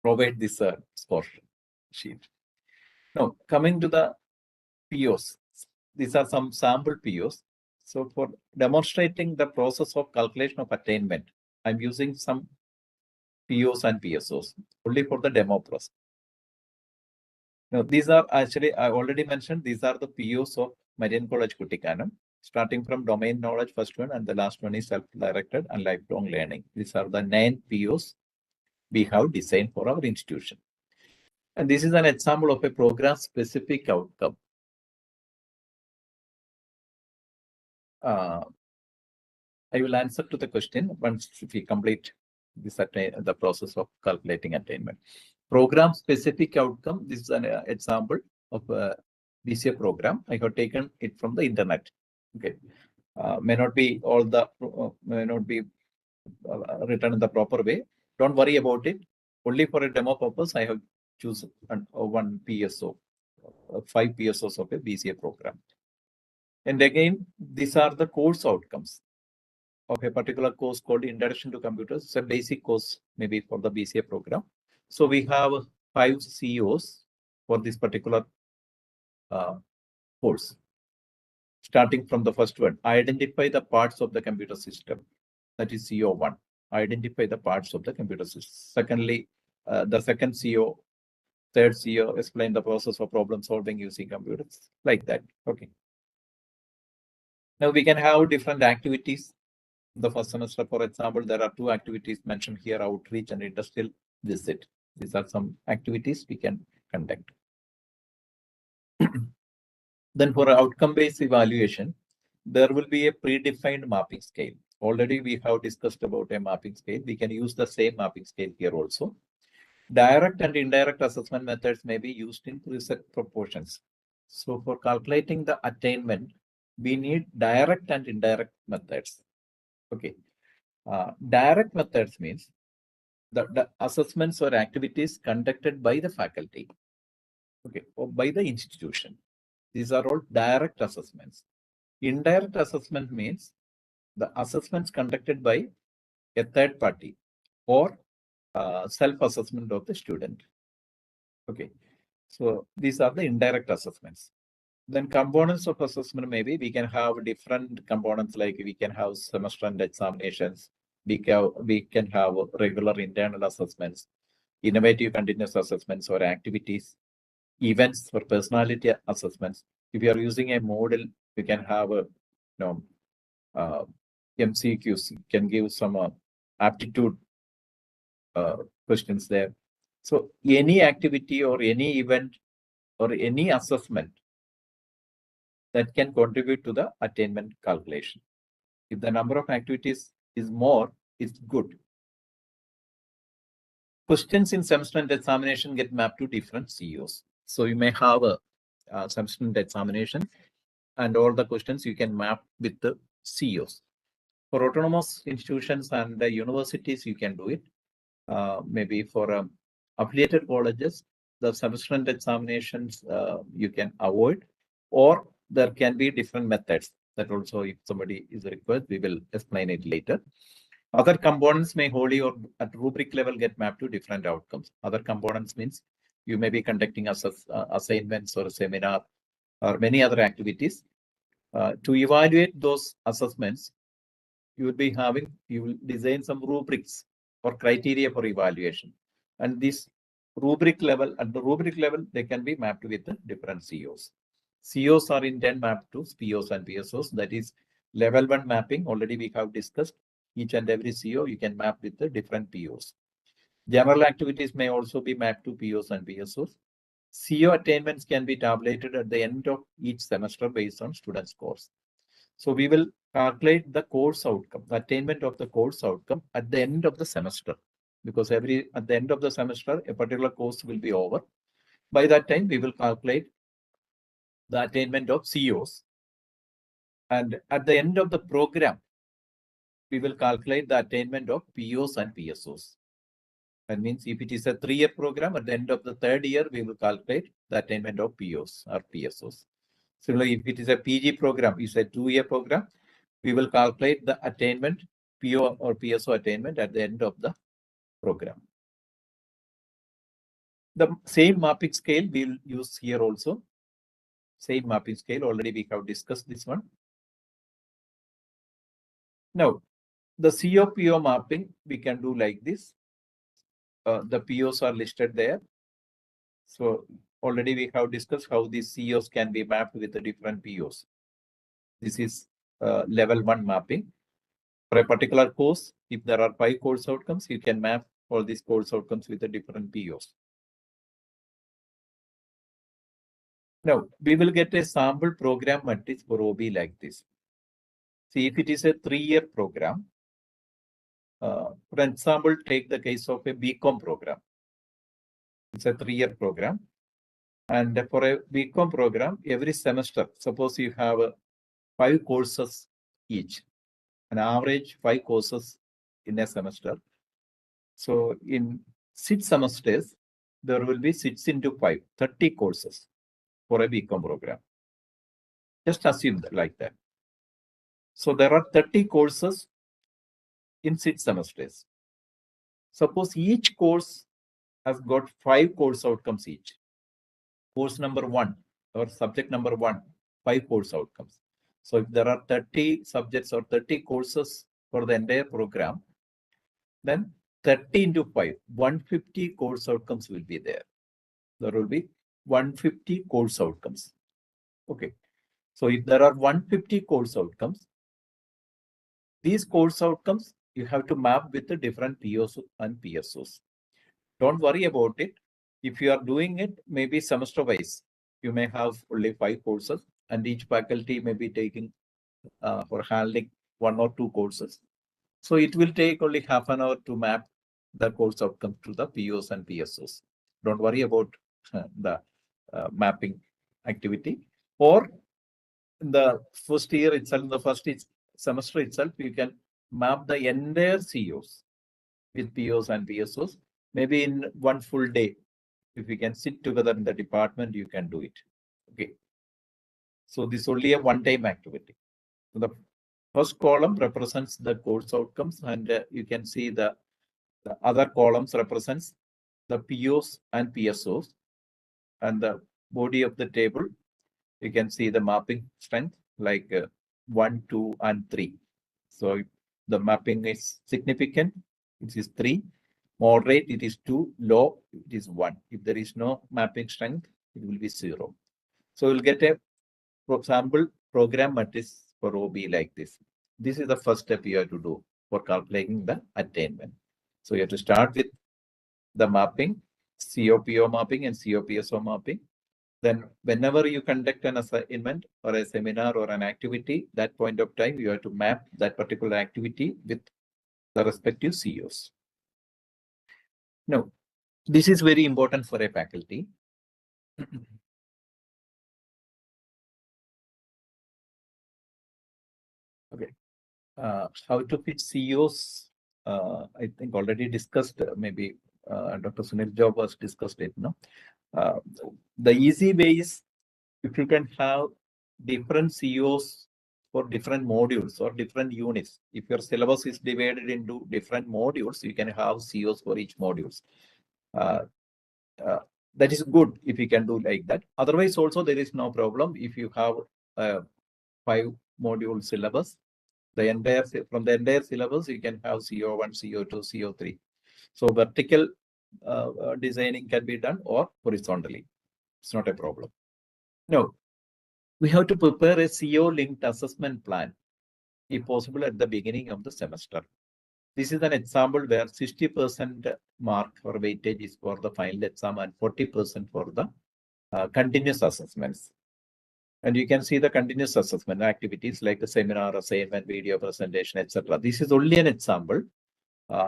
provide this score sheet. Now, coming to the POs, these are some sample POs. So for demonstrating the process of calculation of attainment, I'm using some POs and PSOs only for the demo process. Now, these are actually, I already mentioned, these are the POs of Marian College Kuttikanam, starting from domain knowledge, first one, and the last one is self-directed and lifelong learning. These are the 9 POs we have designed for our institution. And this is an example of a program-specific outcome. I will answer to the question once we complete this the process of calculating attainment. Program-specific outcome, this is an example of a BCA program. I have taken it from the internet. Okay, may not be all the may not be written in the proper way. Don't worry about it. Only for a demo purpose, I have chosen one PSO 5 PSOs of a BCA program. And again, these are the course outcomes of a particular course called Introduction to Computers. It's a basic course maybe for the BCA program. So we have 5 CEOs for this particular course. Starting from the first one, identify the parts of the computer system. That is CO1. Identify the parts of the computer system. Secondly, the second CO, third CO, explain the process of problem solving using computers, like that. Okay. Now we can have different activities. The first semester, for example, there are 2 activities mentioned here: outreach and industrial visit. These are some activities we can conduct. Then for outcome-based evaluation, there will be a predefined mapping scale. Already we have discussed about a mapping scale. We can use the same mapping scale here also. Direct and indirect assessment methods may be used in preset proportions. So for calculating the attainment, we need direct and indirect methods. Okay. Direct methods means the assessments or activities conducted by the faculty, okay, or by the institution. These are all direct assessments. Indirect assessment means the assessments conducted by a third party or self-assessment of the student. Okay, so these are the indirect assessments. Then components of assessment, maybe we can have different components, like we can have semester end examinations, we can have regular internal assessments, innovative continuous assessments or activities, events for personality assessments. If you are using a model, we can have a MCQs, can give some aptitude questions there. So any activity or any event or any assessment that can contribute to the attainment calculation. If the number of activities is more, it's good. Questions in semester end examination get mapped to different CEOs. So you may have a semester end examination, and all the questions you can map with the CEOs. For autonomous institutions and the universities, you can do it. Maybe for affiliated colleges, the semester end examinations you can avoid, or there can be different methods. That also, if somebody is required, we will explain it later. Other components may wholly or at rubric level get mapped to different outcomes. Other components means you may be conducting assignments or a seminar or many other activities. To evaluate those assessments, you will design some rubrics or criteria for evaluation. And this rubric level, at the rubric level, they can be mapped with the different CEOs. CEOs are in turn mapped to POs and PSOs. That is level 1 mapping. Already we have discussed each and every CEO you can map with the different POs. General activities may also be mapped to POs and PSOs. CEO attainments can be tabulated at the end of each semester based on student scores. So we will calculate the course outcome, the attainment of the course outcome at the end of the semester, because at the end of the semester, a particular course will be over. By that time, we will calculate the attainment of CEOs. And at the end of the program, we will calculate the attainment of POs and PSOs. That means if it is a 3-year program, at the end of the 3rd year, we will calculate the attainment of POs or PSOs. Similarly, if it is a PG program, it's a 2-year program, we will calculate the attainment, PO or PSO attainment at the end of the program. The same mapping scale we'll use here also. Same mapping scale, already we have discussed this one. Now, the CO-PO mapping, we can do like this. The POs are listed there. So already we have discussed how these COs can be mapped with the different POs. This is level 1 mapping. For a particular course, if there are 5 course outcomes, you can map all these course outcomes with the different POs. Now, we will get a sample program matrix for OBE like this. See, if it is a 3-year program, for example, take the case of a BCom program. It's a 3-year program. And for a BCom program, every semester, suppose you have 5 courses each, an average 5 courses in a semester. So in 6 semesters, there will be 6 into 5, 30 courses. for a BCom program. Just assume that like that. So there are 30 courses in 6 semesters. Suppose each course has got 5 course outcomes each. Course number 1 or subject number 1, 5 course outcomes. So if there are 30 subjects or 30 courses for the entire program, then 30 into 5, 150 course outcomes will be there. There will be 150 course outcomes. Okay. So if there are 150 course outcomes, these course outcomes you have to map with the different POs and PSOs. Don't worry about it. If you are doing it, maybe semester wise, you may have only 5 courses and each faculty may be taking or handling 1 or 2 courses. So it will take only half an hour to map the course outcome to the POs and PSOs. Don't worry about the mapping activity. Or in the first year itself, in the first semester itself, you can map the entire COs with POs and PSOs. Maybe in one full day, if you can sit together in the department, you can do it. Okay. So this is only a one-time activity. So the first column represents the course outcomes, and you can see the other columns represents the POs and PSOs, and the body of the table, you can see the mapping strength like 1, 2, and 3. So if the mapping is significant, it is 3. Moderate, it is 2. Low, it is 1. If there is no mapping strength, it will be 0. So we'll get a sample program matrix for OBE like this. This is the first step you have to do for calculating the attainment. So you have to start with the mapping, COPO mapping and COPSO mapping. Then whenever you conduct an assignment or a seminar or an activity, that point of time, you have to map that particular activity with the respective COs. Now, this is very important for a faculty. Okay. How to fit COs, I think already discussed, maybe Dr. Sunil Job was discussed it. No? The easy way is if you can have different COs for different modules or different units. If your syllabus is divided into different modules, you can have COs for each modules. That is good if you can do like that. Otherwise, also there is no problem if you have 5 module syllabus. From the entire syllabus, you can have CO1, CO2, CO3. So vertical designing can be done or horizontally. It's not a problem. No, we have to prepare a CO-linked assessment plan, if possible, at the beginning of the semester. This is an example where 60% mark or weightage is for the final exam and 40% for the continuous assessments. And you can see the continuous assessment activities like the seminar, assignment, video presentation, etc. This is only an example.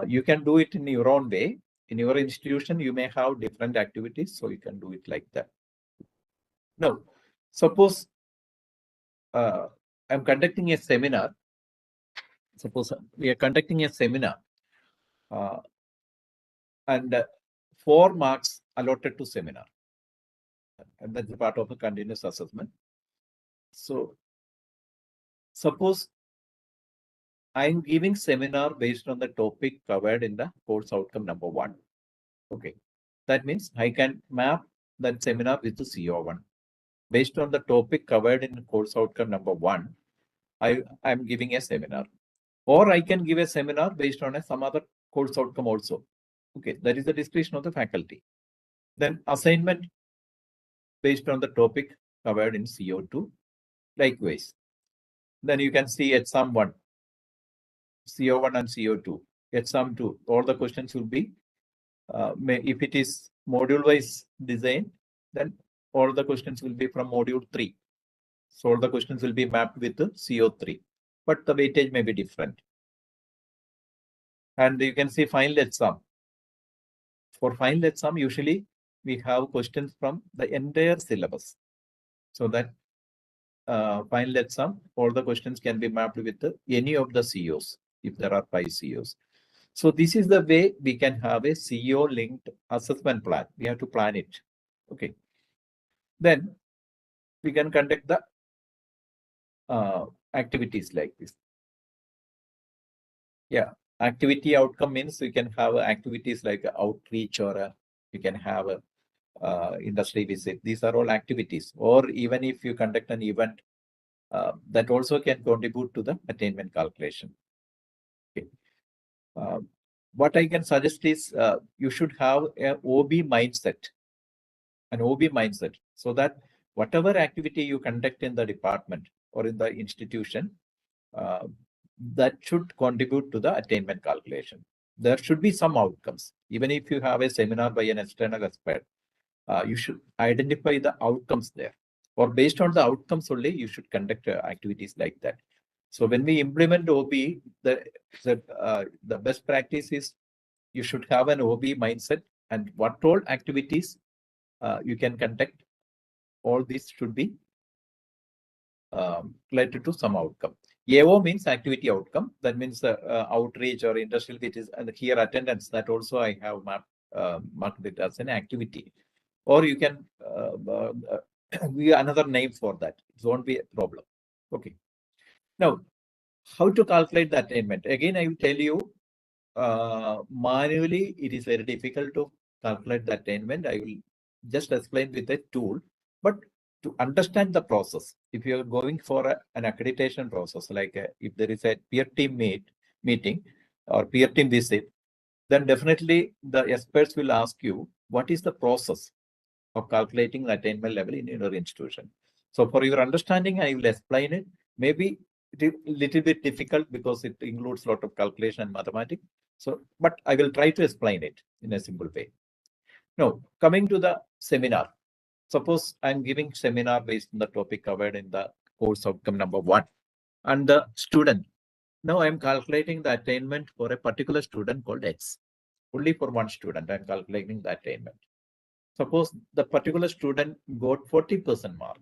You can do it in your own way. In your institution, you may have different activities, so you can do it like that. Now, suppose I'm conducting a seminar. Suppose we are conducting a seminar and 4 marks allotted to seminar. And that's part of the continuous assessment. So suppose I'm giving seminar based on the topic covered in the course outcome number 1. Okay. That means I can map that seminar with the CO1. Based on the topic covered in course outcome number 1, I'm giving a seminar. Or I can give a seminar based on some other course outcome also. Okay, that is the discretion of the faculty. Then assignment based on the topic covered in CO2. Likewise. Then you can see exam 1, CO1 and CO2. Exam 2, all the questions will be, if it is module-wise design, then all the questions will be from module 3. So all the questions will be mapped with the CO3, but the weightage may be different. And you can see final exam. For final exam, usually we have questions from the entire syllabus. So that final exam, all the questions can be mapped with any of the COs, if there are 5 COs. So this is the way we can have a CO-linked assessment plan. We have to plan it. Okay. Then we can conduct the activities like this. Yeah, activity outcome means we can have activities like outreach, or you can have a industry visit. These are all activities. Or even if you conduct an event, that also can contribute to the attainment calculation. Okay. What I can suggest is you should have an OB mindset, so that whatever activity you conduct in the department or in the institution, that should contribute to the attainment calculation. There should be some outcomes. Even if you have a seminar by an external expert, you should identify the outcomes there, or based on the outcomes only, you should conduct activities like that. So when we implement OB, the best practice is you should have an OB mindset, and what all activities you can conduct, all these should be related to some outcome. AO means activity outcome. That means outreach or industrial visits, and here attendance, that also I have marked it as an activity. Or you can we another name for that. It won't be a problem. Okay. Now, how to calculate the attainment? Again, I will tell you, manually it is very difficult to calculate the attainment. I will just explain with a tool. But to understand the process, if you are going for an accreditation process, like if there is a peer team meeting or peer team visit, then definitely the experts will ask you, what is the process of calculating the attainment level in your institution? So for your understanding, I will explain it. Maybe it is a little bit difficult because it includes a lot of calculation and mathematics. So, but I will try to explain it in a simple way. Now, coming to the seminar. Suppose I'm giving seminar based on the topic covered in the course outcome number 1, and the student. Now I'm calculating the attainment for a particular student called X. Only for one student, I'm calculating the attainment. Suppose the particular student got 40% mark.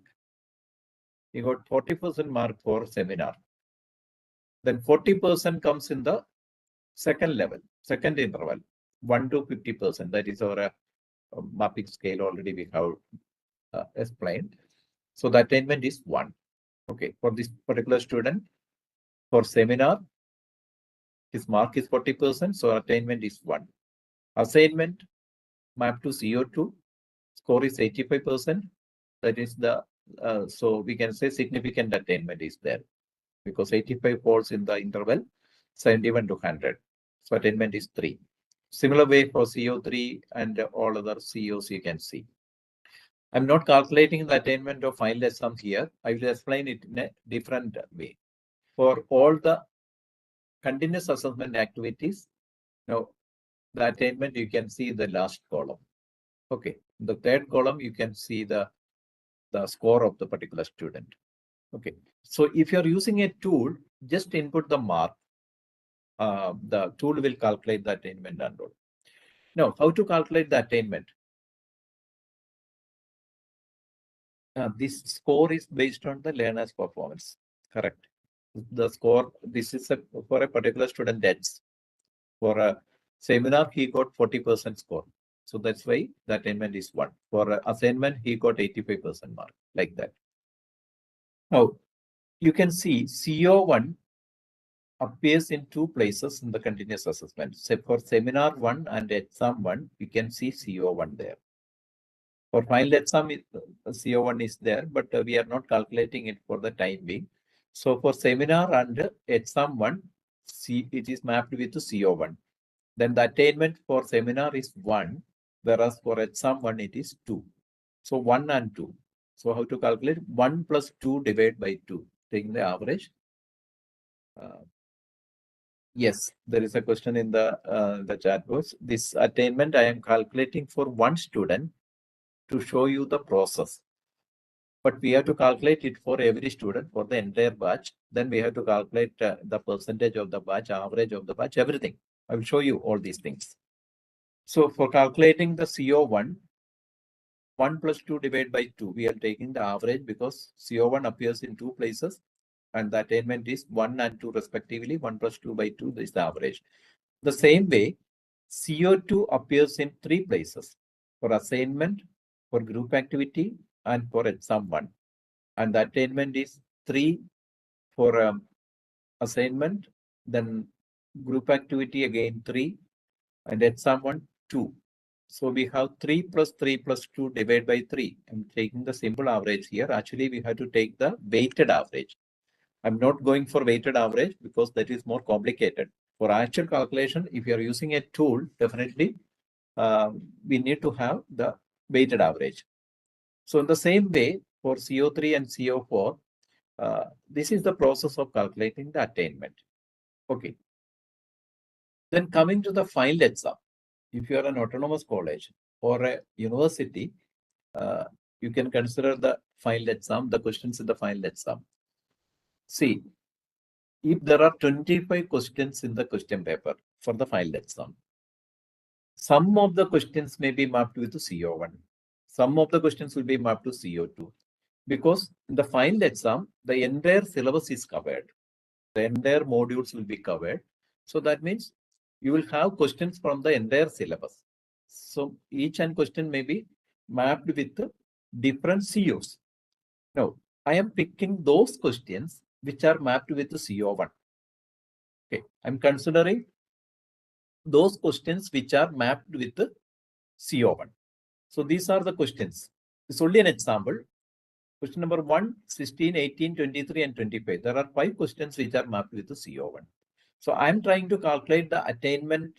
He got 40% mark for seminar. Then 40% comes in the second level, second interval, 1 to 50%. That is our mapping scale already we have explained. So the attainment is 1. Okay, for this particular student, for seminar, his mark is 40%, so attainment is 1. Assignment mapped to CO2, score is 85%. That is the, so we can say significant attainment is there, because 85 falls in the interval 71 to 100. So attainment is 3. Similar way for CO3 and all other COs you can see. I'm not calculating the attainment of final exam here. I will explain it in a different way. For all the continuous assessment activities, now the attainment you can see the last column. Okay, the third column you can see the score of the particular student. Okay, so if you're using a tool, just input the mark. The tool will calculate the attainment and all. Now, how to calculate the attainment? This score is based on the learner's performance. Correct. The score, this is for a particular student X. For a seminar, he got 40% score. So that's why the attainment is 1. For assignment, he got 85% mark, like that. Now, you can see CO1 appears in 2 places in the continuous assessment. So for seminar 1 and exam 1, you can see CO1 there. For final exam, CO1 is there, but we are not calculating it for the time being. So for seminar and exam 1, it is mapped with CO1. Then the attainment for seminar is 1, whereas for exam 1 it is 2. So 1 and 2. So how to calculate? 1 plus 2 divided by 2, taking the average. Yes, there is a question in the chat box. This attainment I am calculating for one student to show you the process. But we have to calculate it for every student, for the entire batch. Then we have to calculate the percentage of the batch, average of the batch, everything. I will show you all these things. So for calculating the CO1, 1 plus 2 divided by 2, we are taking the average because CO1 appears in 2 places and the attainment is 1 and 2 respectively. 1 plus 2 by 2 is the average. The same way, CO2 appears in 3 places: for assignment, for group activity, and for exam 1. and the attainment is 3 for assignment, then group activity again 3, and exam 1 2. So we have 3 plus 3 plus 2 divided by 3. I'm taking the simple average here. Actually, we have to take the weighted average. I'm not going for weighted average because that is more complicated. For actual calculation, if you are using a tool, definitely we need to have the weighted average. So in the same way, for CO3 and CO4, this is the process of calculating the attainment. Okay. Then coming to the final exam, if you are an autonomous college or a university, you can consider the final exam, the questions in the final exam. See, if there are 25 questions in the question paper for the final exam, some of the questions may be mapped with CO1. Some of the questions will be mapped to CO2. Because in the final exam, the entire syllabus is covered. The entire modules will be covered. So that means you will have questions from the entire syllabus. So each and question may be mapped with different COs. Now, I am picking those questions which are mapped with the CO1. Okay, I'm considering those questions which are mapped with the CO1. So these are the questions. It's only an example. Question number 1, 16, 18, 23, and 25. There are 5 questions which are mapped with the CO1. So I'm trying to calculate the attainment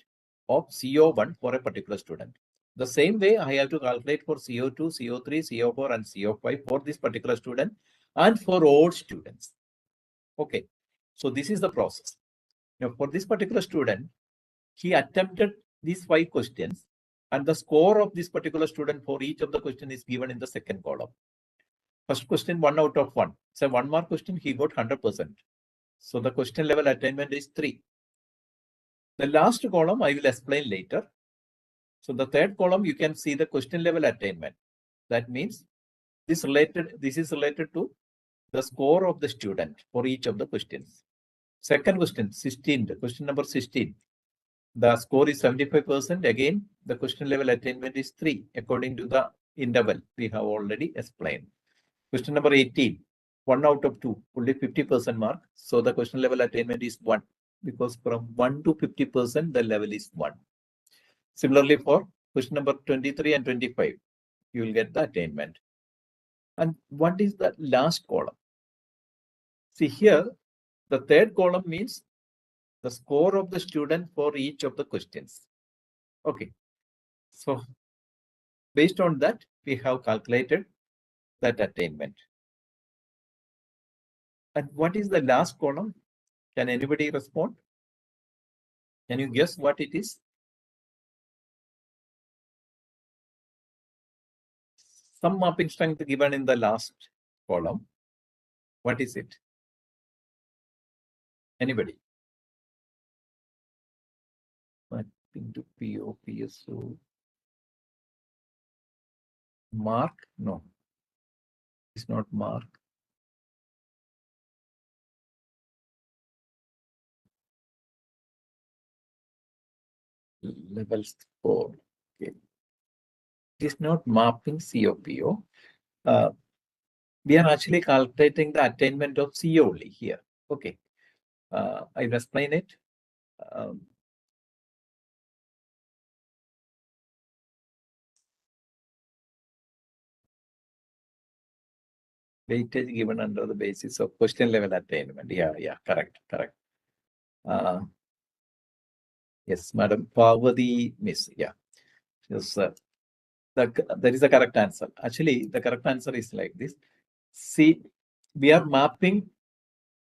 of CO1 for a particular student. The same way I have to calculate for CO2, CO3, CO4, and CO5 for this particular student and for all students. Okay. So this is the process. Now for this particular student, he attempted these 5 questions and the score of this particular student for each of the question is given in the second column. First question, 1 out of 1. So 1 mark question, he got 100%. So the question level attainment is 3. The last column I will explain later. So the third column, you can see the question level attainment. That means this is related to the score of the student for each of the questions. Second question, 16, question number 16. The score is 75%. Again, the question level attainment is 3 according to the interval we have already explained. Question number 18, 1 out of 2, only 50% mark. So the question level attainment is 1 because from 1 to 50%, the level is 1. Similarly, for question number 23 and 25, you will get the attainment. And what is the last column? See here, the third column means the score of the student for each of the questions. Okay. So based on that, we have calculated that attainment. And what is the last column? Can anybody respond? Can you guess what it is? Some mapping strength given in the last column. What is it? Anybody? Mapping to PO, PSO. Mark? No. It's not mark. Level 4. Okay. It is not mapping COPO. We are actually calculating the attainment of CO only here. Okay. I will explain it. Weightage given under the basis of question level attainment. Yeah, correct. Yes, Madam Parvati Miss. Yeah. Yes, that is the correct answer. Actually, the correct answer is like this. See, we are mapping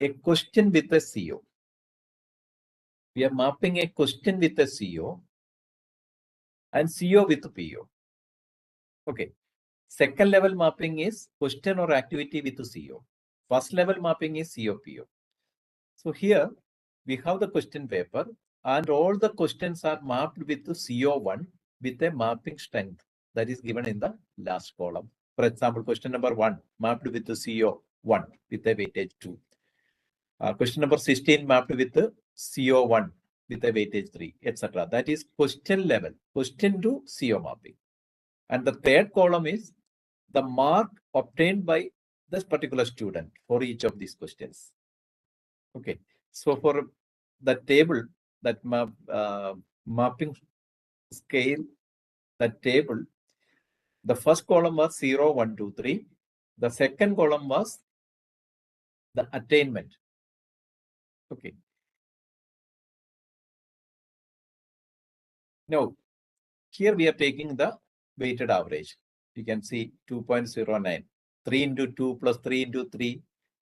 a question with a CO. We are mapping a question with a CO and CO with PO. Okay. Second level mapping is question or activity with CO. First level mapping is COPO. So here we have the question paper and all the questions are mapped with the CO1 with a mapping strength that is given in the last column. For example, question number 1 mapped with the CO1 with a weightage 2. Question number 16 mapped with the CO1 with a weightage 3, etc. That is question level, question to CO mapping. And the third column is the mark obtained by this particular student for each of these questions. Okay, so for the table, that mapping scale, that table, the first column was 0, 1, 2, 3. The second column was the attainment. Okay. Now, here we are taking the weighted average. You can see 2.09. 3 into 2 plus 3 into 3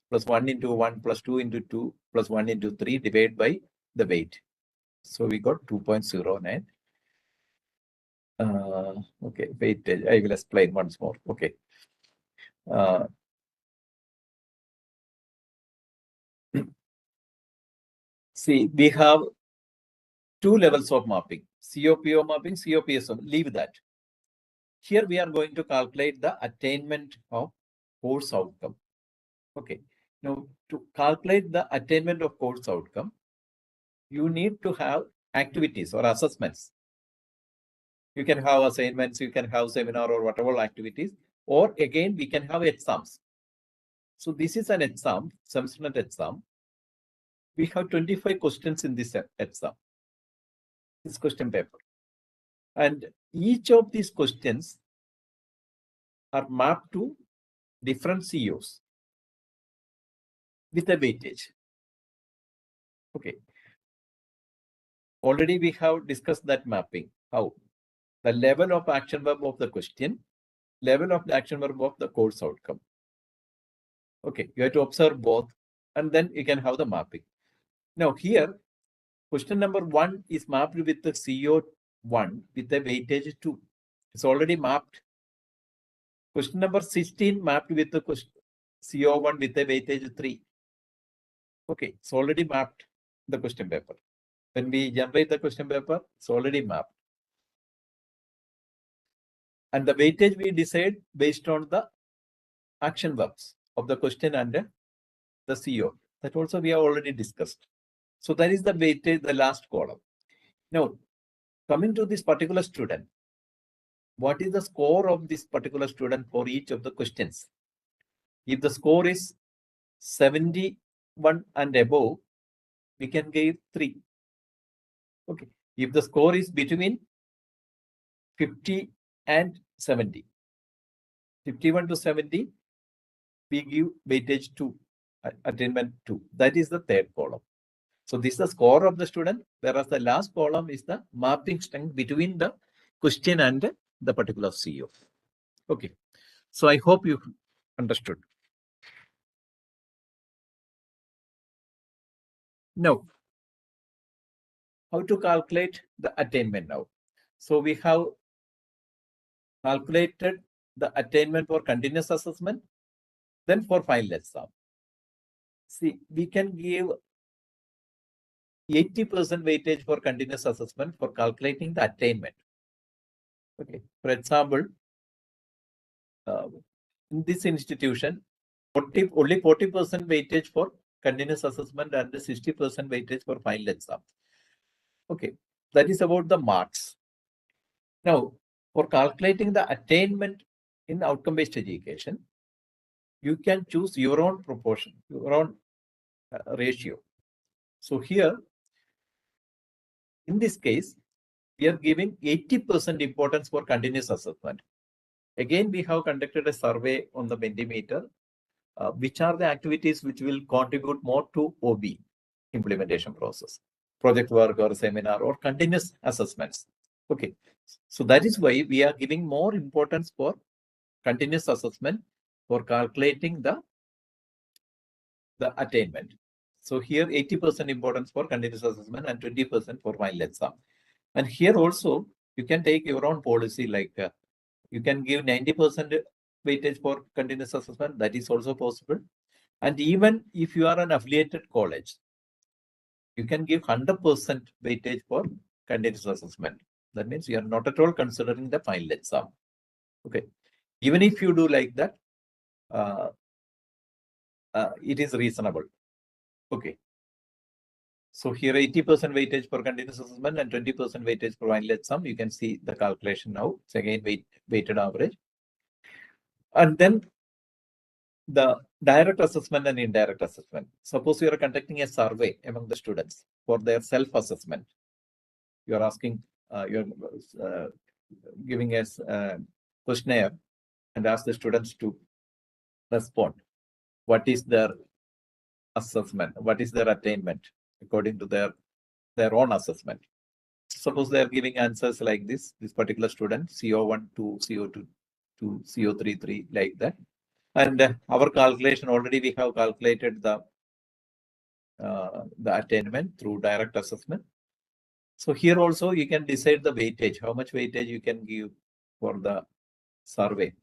plus 1 into 1 plus 2 into 2 plus 1 into 3 divided by the weight. So we got 2.09. Okay, weightage. I will explain once more. Okay. See, we have two levels of mapping, COPO mapping, COPSO. Leave that. Here we are going to calculate the attainment of course outcome. Okay. Now, to calculate the attainment of course outcome, you need to have activities or assessments. You can have assignments, you can have seminar or whatever activities, or again, we can have exams. So this is an exam, semester exam. We have 25 questions in this exam, this question paper. And each of these questions are mapped to different CEOs with a weightage. Okay. Already we have discussed that mapping. How? The level of action verb of the question, level of the action verb of the course outcome. Okay, you have to observe both, and then you can have the mapping. Now here, question number 1 is mapped with the CO1 with the weightage 2. It's already mapped. Question number 16 mapped with the CO1 with the weightage 3. Okay, it's already mapped the question paper. When we generate the question paper, it's already mapped. And the weightage we decide based on the action verbs of the question and the CO. That also we have already discussed. So that is the weightage, the last column. Now, coming to this particular student, what is the score of this particular student for each of the questions? If the score is 71 and above, we can give 3. Okay. If the score is between 50 and 70, 51 to 70, we give weightage 2, attainment 2. That is the third column. So this is the score of the student, whereas the last column is the mapping strength between the question and the particular CEO. Okay. So I hope you understood. Now, how to calculate the attainment now? So we have calculated the attainment for continuous assessment, then for final exam. See, we can give 80% weightage for continuous assessment for calculating the attainment. Okay. For example, in this institution, only 40% weightage for continuous assessment and 60% weightage for final exam. Okay, that is about the marks. Now, for calculating the attainment in outcome-based education, you can choose your own proportion, your own ratio. So here, in this case, we are giving 80% importance for continuous assessment. Again, we have conducted a survey on the Mentimeter, which are the activities which will contribute more to OBE implementation process, project work or seminar or continuous assessments. Okay, so that is why we are giving more importance for continuous assessment for calculating the attainment. So here 80% importance for continuous assessment and 20% for final exam. And here also you can take your own policy, like you can give 90% weightage for continuous assessment. That is also possible. And even if you are an affiliated college, you can give 100% weightage for continuous assessment. That means you are not at all considering the final exam. Okay. Even if you do like that, it is reasonable. Okay. So here 80% weightage for continuous assessment and 20% weightage for final exam. You can see the calculation now. It's again weighted average. And then the direct assessment and indirect assessment. Suppose you are conducting a survey among the students for their self-assessment. You are asking, you are giving us a questionnaire and ask the students to respond. What is their assessment? What is their attainment according to their own assessment? Suppose they are giving answers like this particular student, CO1, 2, CO2, 2, CO3, 3, like that. And our calculation, already we have calculated the attainment through direct assessment. So here also you can decide the weightage, how much weightage you can give for the survey.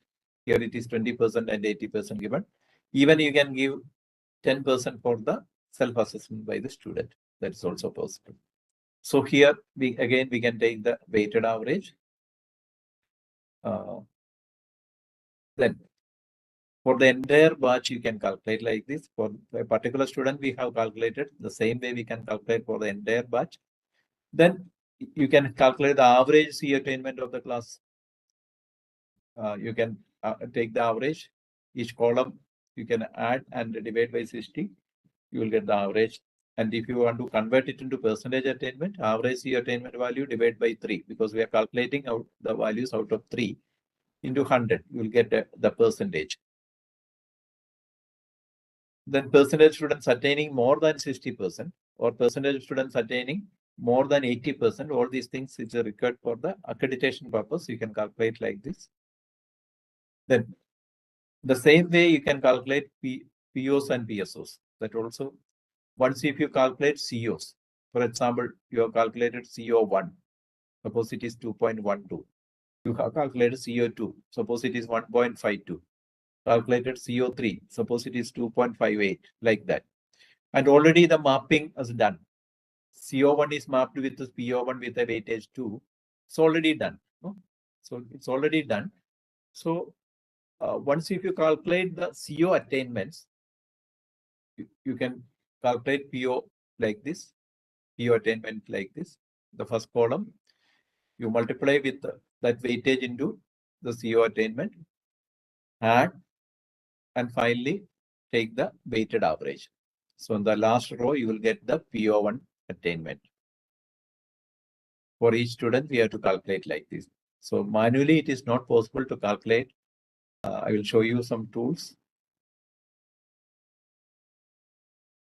Here it is 20% and 80% given. Even you can give 10% for the self-assessment by the student. That's also possible. So here we can take the weighted average. Then for the entire batch, you can calculate like this. For a particular student, we have calculated the same way we can calculate for the entire batch. Then you can calculate the average C attainment of the class. You can take the average. Each column you can add and divide by 60. You will get the average. And if you want to convert it into percentage attainment, average C attainment value divided by 3, because we are calculating out the values out of 3 into 100. You will get the percentage. Then percentage students attaining more than 60% or percentage students attaining more than 80%, all these things is required for the accreditation purpose. You can calculate like this. Then the same way you can calculate POs and PSOs. That also, once if you calculate COs, for example, you have calculated CO1, suppose it is 2.12. You have calculated CO2, suppose it is 1.52. Calculated CO3, suppose it is 2.58, like that. And already the mapping is done. CO1 is mapped with this PO1 with a weightage 2. It's already done. No? So it's already done. So once if you calculate the CO attainments, you can calculate PO like this, PO attainment like this. The first column, you multiply with that weightage into the CO attainment, add, and finally take the weighted average. So in the last row, you will get the PO1 attainment. For each student, we have to calculate like this. So manually, it is not possible to calculate. I will show you some tools.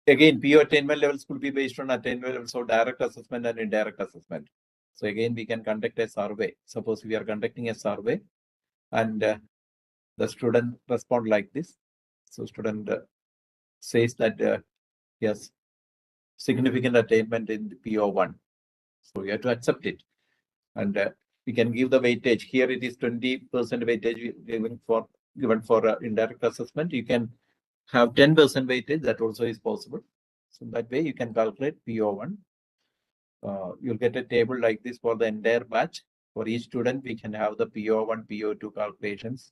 Again, PO attainment levels could be based on attainment levels of direct assessment and indirect assessment. So again, we can conduct a survey. Suppose we are conducting a survey and the student respond like this. So student says that yes, significant attainment in the PO1. So we have to accept it. And we can give the weightage. Here it is 20% weightage given for indirect assessment. You can have 10% weightage. That also is possible. So that way you can calculate PO1. You'll get a table like this for the entire batch. For each student, we can have the PO1, PO2 calculations.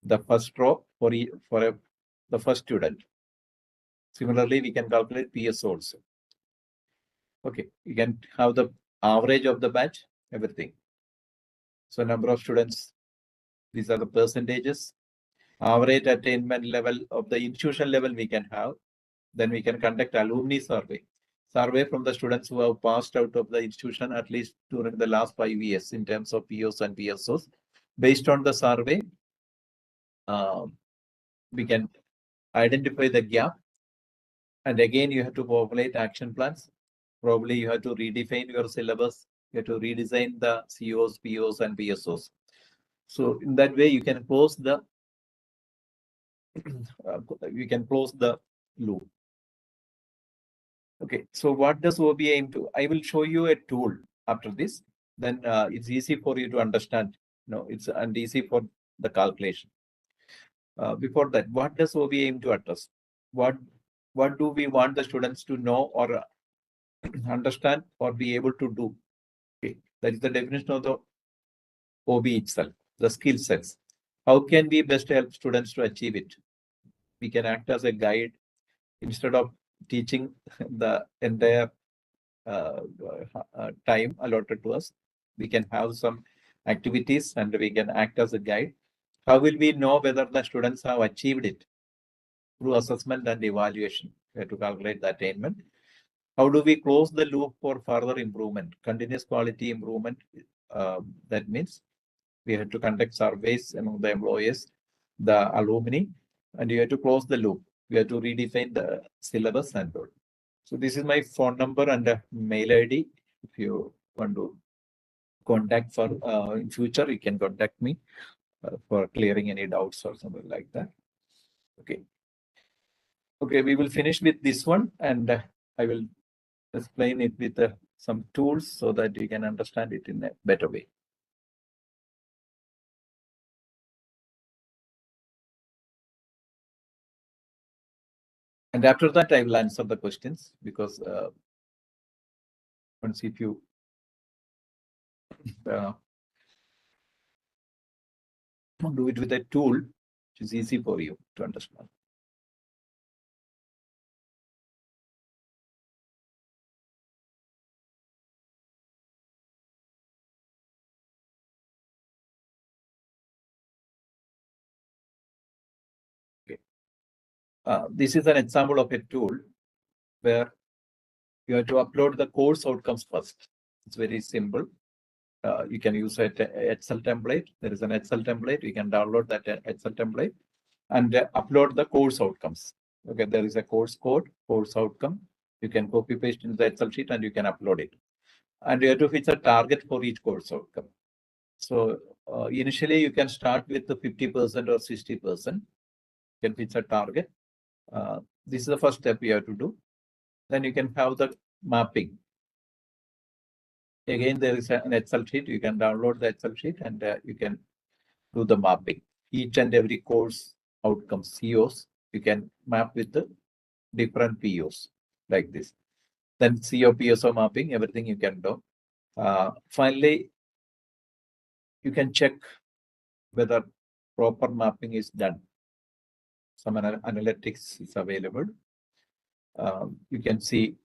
The first row for the first student. Similarly, we can calculate PS also. Okay, you can have the average of the batch, everything. So number of students, these are the percentages. Average attainment level of the institution level we can have. Then we can conduct alumni survey. Survey from the students who have passed out of the institution at least during the last 5 years in terms of POs and PSOs. Based on the survey, we can identify the gap. And again, you have to populate action plans. Probably you have to redefine your syllabus. You have to redesign the COs, POs, and PSOs. So in that way, you can close the loop. Okay, so what does OBE aim to? I will show you a tool after this. Then it's easy for you to understand. No, it's and easy for the calculation. Before that, what does OBE aim to address? What do we want the students to know or understand or be able to do? Okay, that is the definition of the OBE itself, the skill sets. How can we best help students to achieve it? We can act as a guide instead of teaching the entire time allotted to us. We can have some activities and we can act as a guide. How will we know whether the students have achieved it? through assessment and evaluation. We have to calculate the attainment. How do we close the loop for further improvement? Continuous quality improvement. That means we have to conduct surveys among the employees, the alumni, and you have to close the loop. We have to redefine the syllabus and all. So this is my phone number and mail ID. If you want to contact for in future, you can contact me for clearing any doubts or something like that. Okay. Okay, we will finish with this one, and I will explain it with some tools so that you can understand it in a better way. And after that, I will answer the questions, because once if you do it with a tool, which is easy for you to understand. Okay. This is an example of a tool where you have to upload the course outcomes first. It's very simple. You can use an Excel template. There is an Excel template. You can download that Excel template and upload the course outcomes. Okay, there is a course code, course outcome. You can copy paste in the Excel sheet and you can upload it. And you have to fix a target for each course outcome. So initially you can start with the 50% or 60%. You can fix a target. This is the first step you have to do. Then you can have the mapping. Again, there is an Excel sheet. You can download the Excel sheet and you can do the mapping. Each and every course outcomes, COs, you can map with the different POs like this. Then CO, PSO mapping, everything you can do. Finally, you can check whether proper mapping is done. Some analytics is available. You can see,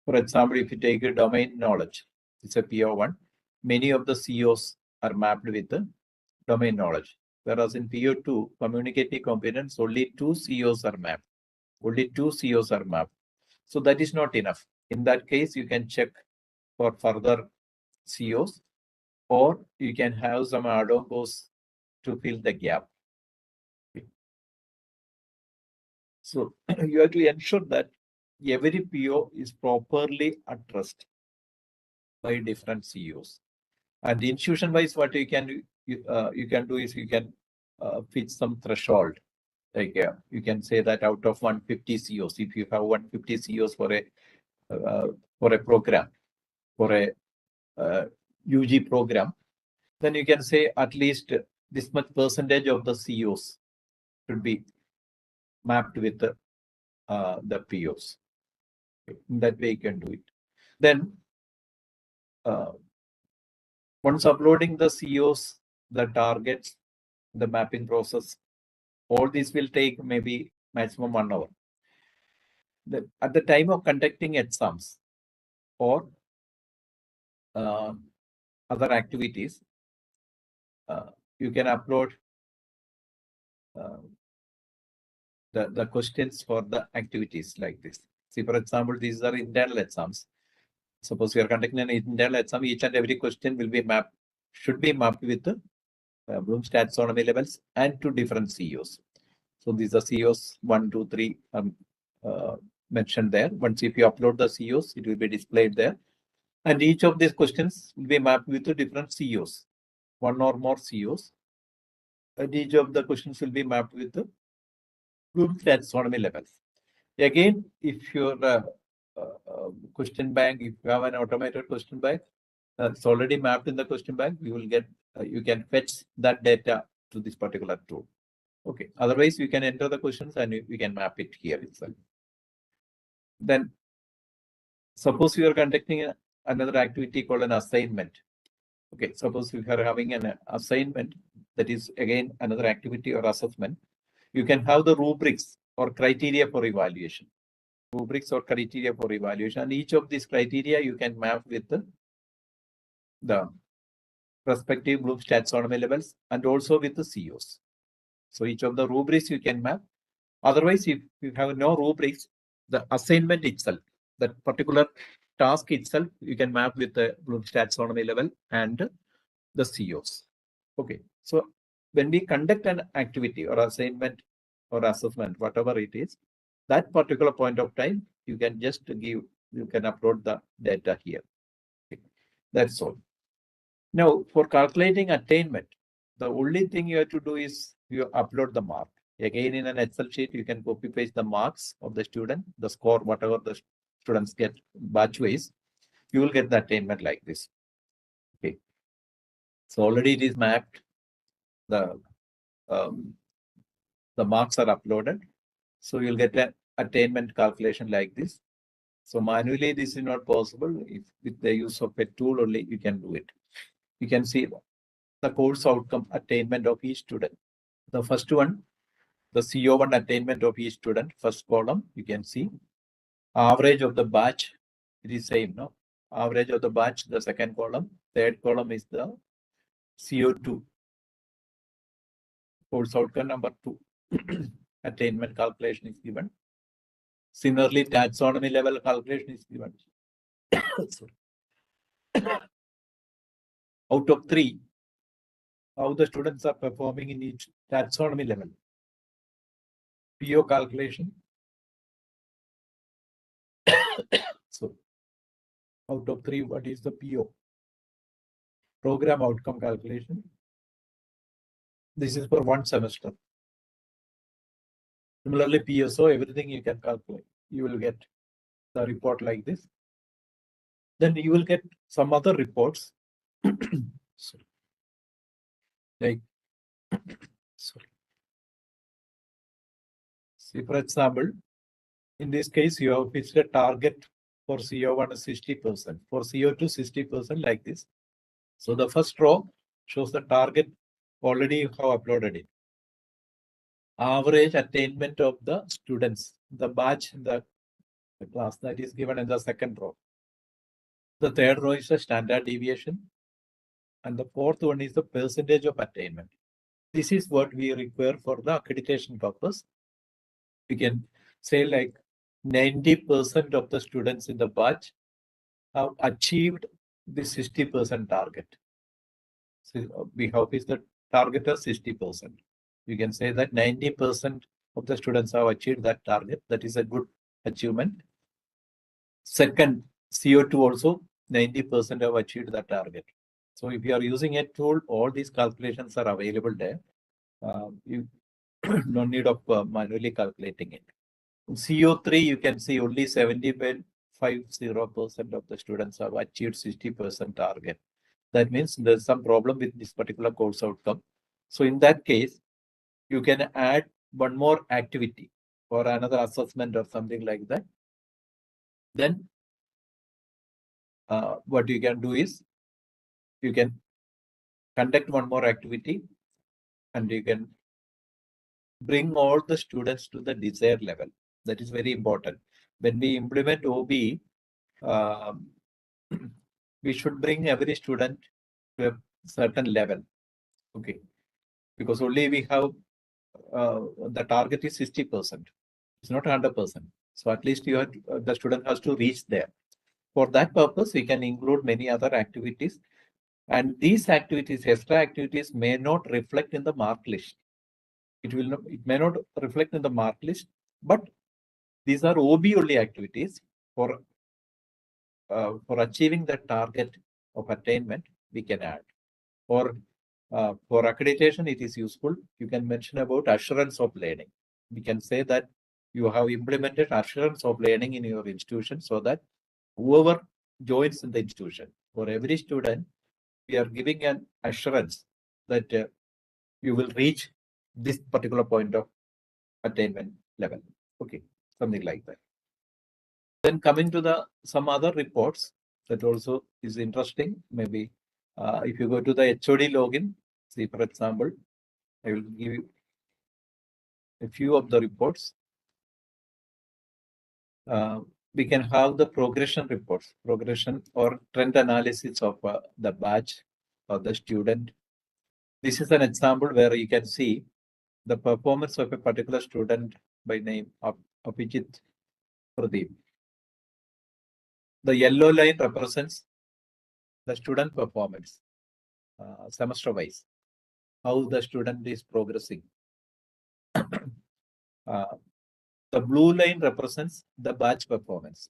for example, if you take a domain knowledge, it's a PO1, many of the COs are mapped with the domain knowledge. Whereas in PO2, communicative competence, only 2 COs are mapped. Only 2 COs are mapped. So that is not enough. In that case, you can check for further COs, or you can have some add-on course to fill the gap. So you have to ensure that every PO is properly addressed by different COs. And institution-wise, what you can do is you can fix some threshold. Like you can say that out of 150 COs, if you have 150 COs for a program, for a UG program, then you can say at least this much percentage of the COs should be mapped with the POs. In that way, you can do it. Then once uploading the COs, the targets, the mapping process, all this will take maybe maximum 1 hour. At the time of conducting exams or other activities, you can upload the questions for the activities like this. See, for example, these are internal exams. Suppose we are conducting an internal exam, each and every question will be mapped, should be mapped with the Bloom's taxonomy levels and to different COs. So these are COs 1, 2, 3 mentioned there. Once if you upload the COs, it will be displayed there. And each of these questions will be mapped with the different COs, 1 or more COs. And each of the questions will be mapped with the Bloom's taxonomy levels. Again, if your question bank, if you have an automated question bank, it's already mapped in the question bank, you will get, you can fetch that data to this particular tool. Okay. Otherwise, you can enter the questions and you can map it here itself. Then, suppose you are conducting another activity called an assignment. Okay. Suppose you are having an assignment, that is again another activity or assessment. You can have the rubrics or criteria for evaluation. Rubrics or criteria for evaluation. And each of these criteria you can map with the respective Bloom's taxonomy levels and also with the COs. So each of the rubrics you can map Otherwise, if you have no rubrics, the assignment itself, that particular task itself, you can map with the Bloom's taxonomy level and the COs. Okay, so when we conduct an activity or assignment or assessment, whatever it is, that particular point of time, you can just give, you can upload the data here. Okay. That's all. Now, for calculating attainment, the only thing you have to do is you upload the mark. Again, in an Excel sheet, you can copy paste the marks of the student, the score, whatever the students get batch wise, you will get the attainment like this. Okay. So already it is mapped. The marks are uploaded. So you'll get an attainment calculation like this. So manually, this is not possible. If with the use of a tool only, you can do it. You can see the course outcome attainment of each student. The first one, the CO1 attainment of each student, first column, you can see. Average of the batch, it is same, no? Average of the batch, the second column. Third column is the CO2. Course outcome number 2. Attainment calculation is given. Similarly, taxonomy level calculation is given. Out of 3, how the students are performing in each taxonomy level. PO calculation. So, out of 3, what is the PO? Program outcome calculation. This is for 1 semester. Similarly, PSO, everything you can calculate. You will get the report like this. Then you will get some other reports. Sorry. Like, sorry. See, for example, in this case, you have fixed a target for CO1 is 60%, for CO2 60% like this. So the first row shows the target already you have uploaded it. Average attainment of the students, the batch, the class that is given in the second row. The third row is the standard deviation. And the fourth one is the percentage of attainment. This is what we require for the accreditation purpose. We can say like 90% of the students in the batch have achieved the 60% target. So we have is the target of 60%. You can say that 90% of the students have achieved that target. That is a good achievement. Second, CO2 also 90% have achieved that target. So if you are using a tool, all these calculations are available there. You no need of manually calculating it. CO3, you can see only 70.50% of the students have achieved 60% target. That means there's some problem with this particular course outcome. So in that case, you can add one more activity or another assessment or something like that. Then what you can do is you can conduct one more activity and you can bring all the students to the desired level. That is very important. When we implement OBE, we should bring every student to a certain level. Okay, because only we have the target is 60%. It's not 100%. So at least you have the student has to reach there. For that purpose, we can include many other activities, and these activities, extra activities, may not reflect in the mark list. It may not reflect in the mark list, but these are OB only activities for achieving the target of attainment. We can add, or for accreditation, it is useful. You can mention about assurance of learning. We can say that you have implemented assurance of learning in your institution, so that whoever joins in the institution, for every student, we are giving an assurance that you will reach this particular point of attainment level. Okay, something like that. Then coming to some other reports that also is interesting. Maybe if you go to the HOD login, see, for example, I will give you a few of the reports. We can have the progression reports, progression or trend analysis of the batch or the student. This is an example where you can see the performance of a particular student by name of Abhijit Pradeep. The yellow line represents the student performance, semester-wise, how the student is progressing. The blue line represents the batch performance,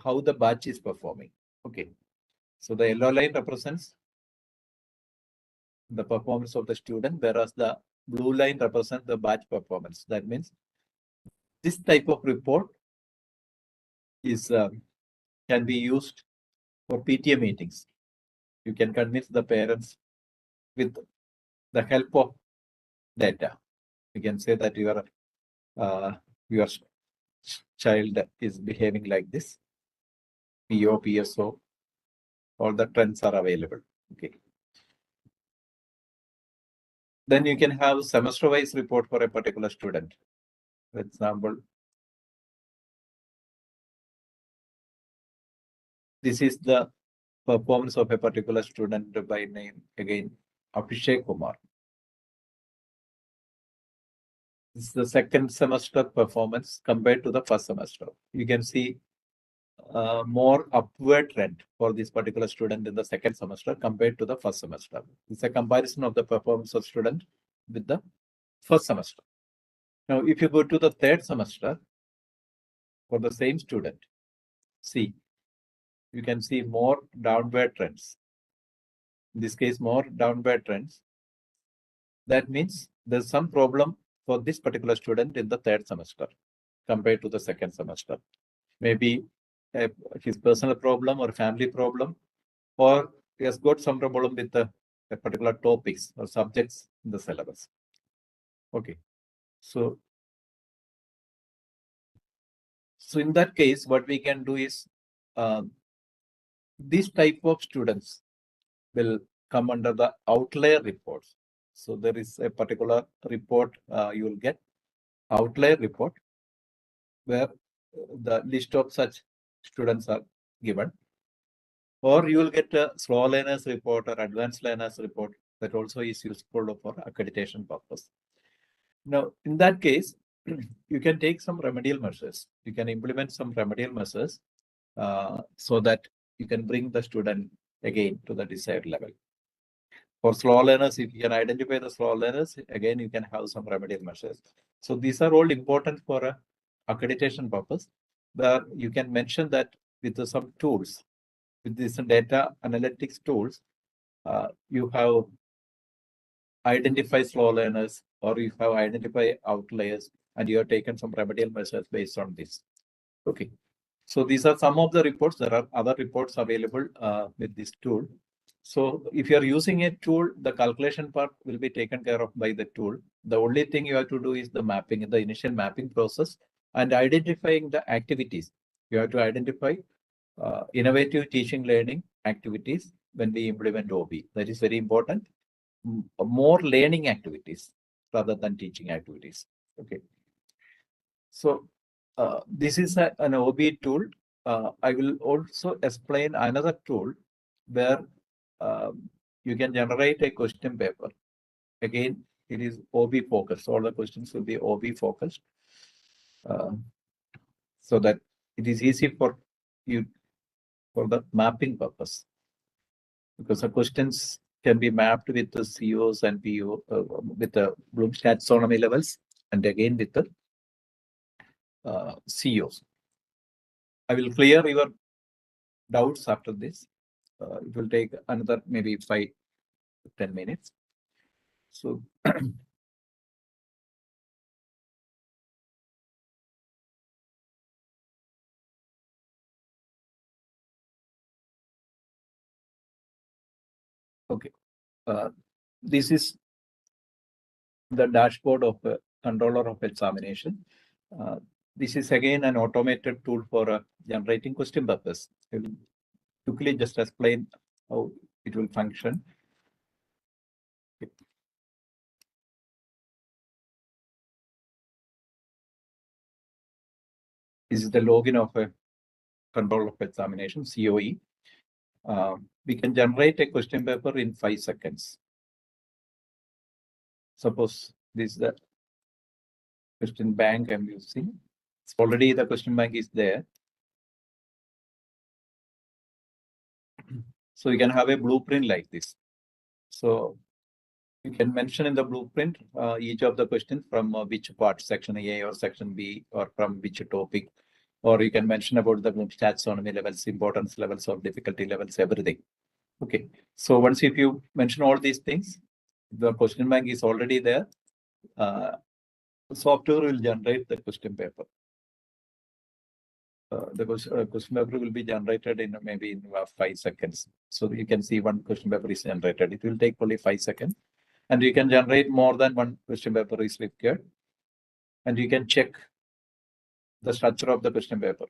how the batch is performing. Okay, so the yellow line represents the performance of the student, whereas the blue line represents the batch performance. That means this type of report is can be used for PTA meetings. You can convince the parents with the help of data. You can say that your child is behaving like this. PO, PSO, all the trends are available. Okay. Then you can have semester-wise report for a particular student. For example, this is the performance of a particular student by name, again, Abhishek Kumar. This is the second semester performance compared to the first semester. You can see more upward trend for this particular student in the second semester compared to the first semester. It's a comparison of the performance of student with the first semester. Now, if you go to the third semester for the same student, see, you can see more downward trends. In this case, more downward trends. That means there's some problem for this particular student in the third semester compared to the second semester. Maybe his personal problem or family problem, or he has got some problem with the particular topics or subjects in the syllabus. Okay, so in that case, what we can do is this type of students will come under the outlier reports. So there is a particular report you will get, outlier report, where the list of such students are given. Or you will get a slow learners report or advanced learners report that also is useful for accreditation purpose. Now, in that case, you can take some remedial measures. You can implement some remedial measures so that you can bring the student again to the desired level. For slow learners, if you can identify the slow learners, again, you can have some remedial measures. So these are all important for a accreditation purpose, where you can mention that with some tools, with these data analytics tools, you have identified slow learners, or you have identified outliers, and you have taken some remedial measures based on this. Okay. So these are some of the reports. There are other reports available with this tool. So if you are using a tool, the calculation part will be taken care of by the tool. The only thing you have to do is the mapping, the initial mapping process, and identifying the activities. You have to identify innovative teaching learning activities when we implement OBE. That is very important. More learning activities rather than teaching activities. Okay. So this is an OBE tool. I will also explain another tool where you can generate a question paper. Again, it is OBE focused. All the questions will be OBE focused, so that it is easy for you for the mapping purpose. Because the questions can be mapped with the COs and PO with the Bloom's taxonomy levels, and again with the COs. I will clear your doubts after this. It will take another maybe 5 to 10 minutes. So okay, this is the dashboard of a controller of examination. This is again an automated tool for generating question purpose. I will quickly just explain how it will function. Okay. This is the login of a control of examination, COE. We can generate a question paper in 5 seconds. Suppose this is the question bank I'm using. It's already the question bank is there. So you can have a blueprint like this. So you can mention in the blueprint each of the questions from which part, section A or section B, or from which topic, or you can mention about the taxonomy levels, importance levels, or difficulty levels, everything. Okay. So once if you mention all these things, the question bank is already there. Software will generate the question paper. The question paper will be generated in maybe in 5 seconds. So you can see one question paper is generated. It will take only 5 seconds. And you can generate more than one question paper is required. And you can check the structure of the question paper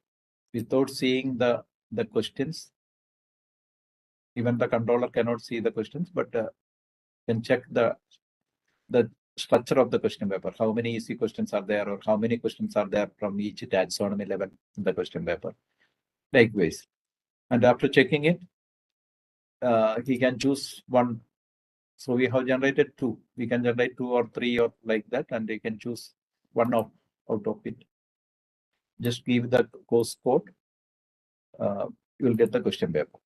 without seeing the questions. Even the controller cannot see the questions, but can check the structure of the question paper. How many easy questions are there, or how many questions are there from each taxonomy level in the question paper. Likewise. And after checking it, he can choose one. So we have generated 2. We can generate 2 or 3 or like that, and we can choose one out of it. Just give the course code. You will get the question paper.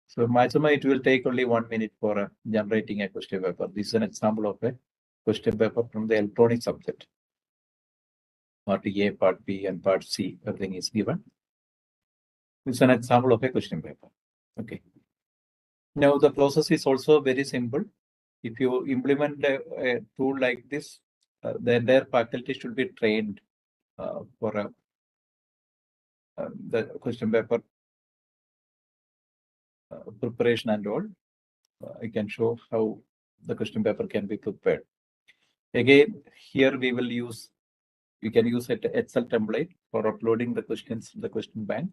So maximum it will take only 1 minute for generating a question paper. This is an example of a question paper from the electronic subject. Part A, Part B, and Part C, everything is given. This is an example of a question paper. Okay. Now the process is also very simple. If you implement a tool like this, the entire faculty should be trained for the question paper preparation and all. I can show how the question paper can be prepared. Again, here we will use, you can use an Excel template for uploading the questions in the question bank,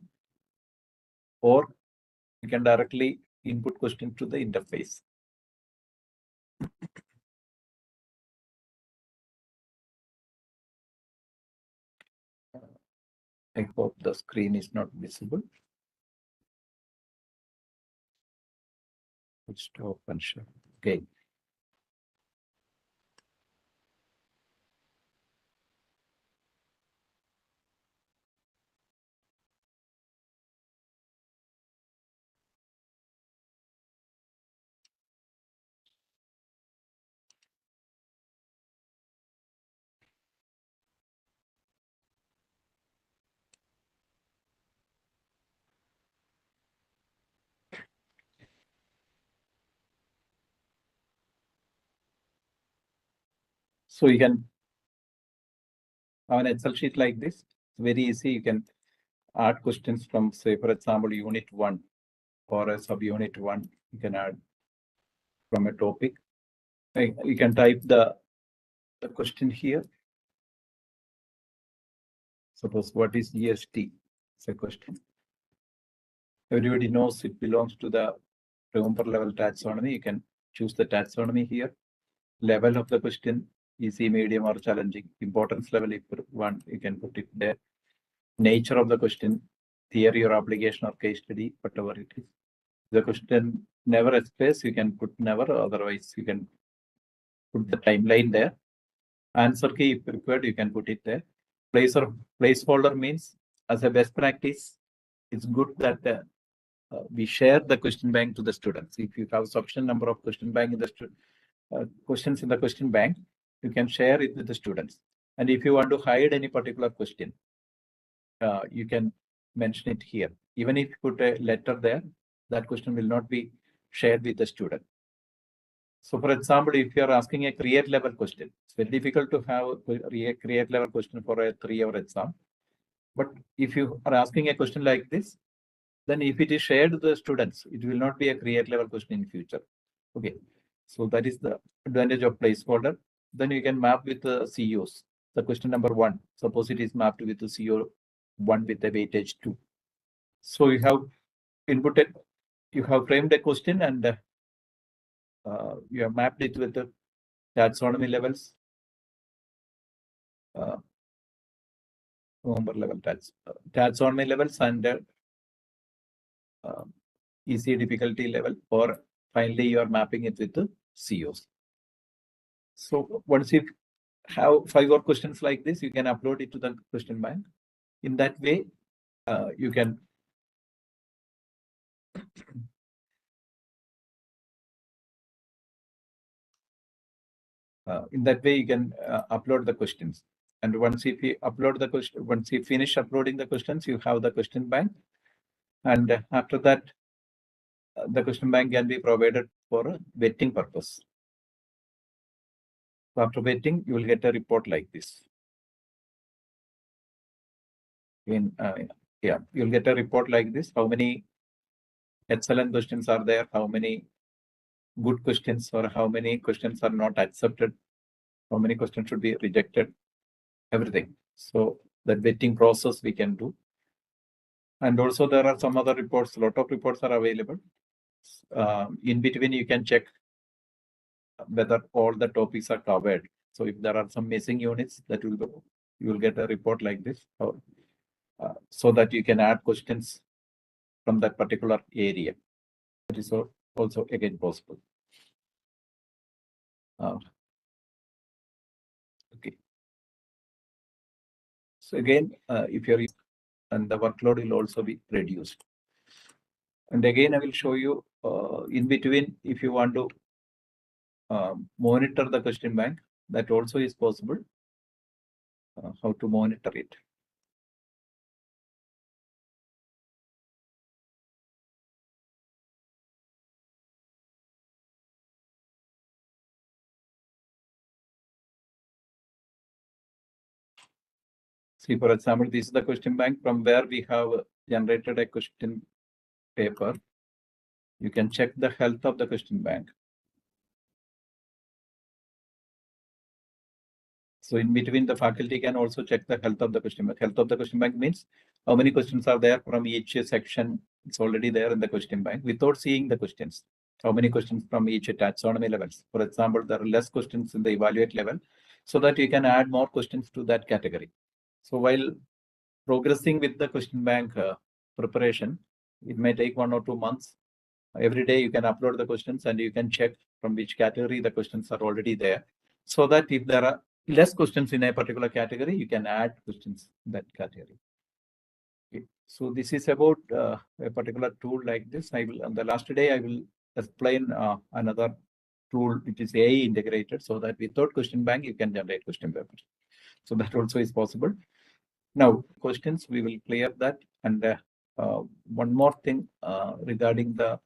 or you can directly input question to the interface. I hope the screen is not visible. Stop and share. Okay. So you can have an Excel sheet like this. It's very easy. You can add questions from, say, for example, unit 1 or a subunit 1. You can add from a topic. You can type the question here. Suppose what is EST? It's a question. Everybody knows it belongs to the November level taxonomy. You can choose the taxonomy here. Level of the question, easy, medium, or challenging. Importance level, if you want, you can put it there. Nature of the question, theory or application or case study, whatever it is. The question never a space, you can put never, otherwise you can put the timeline there. Answer key, if required, you can put it there. Placeholder means, as a best practice, it's good that we share the question bank to the students. If you have sufficient number of question bank in the questions in the question bank, you can share it with the students. And if you want to hide any particular question, you can mention it here. Even if you put a letter there, that question will not be shared with the student. So for example, if you are asking a create level question, it's very difficult to have a create level question for a 3-hour exam. But if you are asking a question like this, then if it is shared to the students, it will not be a create level question in future. Okay, so that is the advantage of placeholder. Then you can map with the CEOs. The question number 1, suppose it is mapped with the CEO 1 with the weightage 2. So you have inputted, you have framed a question, and you have mapped it with the taxonomy levels, November level taxonomy levels, and easy difficulty level, or finally you are mapping it with the CEOs. So once you have 5 or questions like this, you can upload it to the question bank. In that way, you can upload the questions. And once if you upload the question, once you finish uploading the questions, you have the question bank. And after that, the question bank can be provided for a vetting purpose. So after vetting, you will get a report like this. You'll get a report like this. How many excellent questions are there? How many good questions, or how many questions are not accepted? How many questions should be rejected? Everything. So that vetting process we can do. And also there are some other reports. A lot of reports are available. In between, you can check whether all the topics are covered. So if there are some missing units, that will go. You will get a report like this, so that you can add questions from that particular area. That is also again possible. Okay. So again, if you're, and the workload will also be reduced. And again, I will show you in between, if you want to monitor the question bank, that also is possible. How to monitor it. See, for example, this is the question bank from where we have generated a question paper. You can check the health of the question bank. So in between, the faculty can also check the health of the question bank. Health of the question bank means how many questions are there from each section. It's already there in the question bank without seeing the questions. How many questions from each taxonomy levels. For example, there are less questions in the evaluate level, so that you can add more questions to that category. So while progressing with the question bank preparation, it may take 1 or 2 months. Every day you can upload the questions and you can check from which category the questions are already there, so that if there are less questions in a particular category, you can add questions in that category. Okay. So this is about a particular tool like this. I will, on the last day, I will explain another tool which is AI integrated, so that without question bank, you can generate question papers. So that also is possible. Now, questions, we will clear that. And one more thing regarding the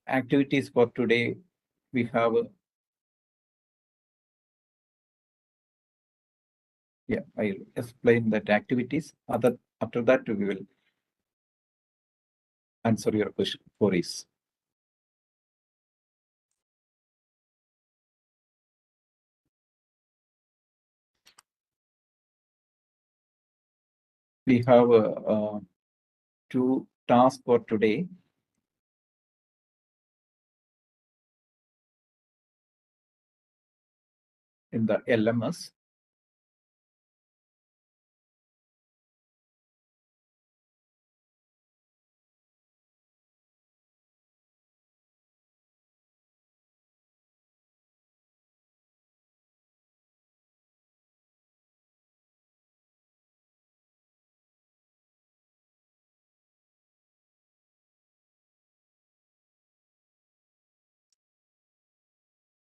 activities for today, we have I'll explain that activities. After that, we will answer your queries. We have 2 tasks for today. In the LMS.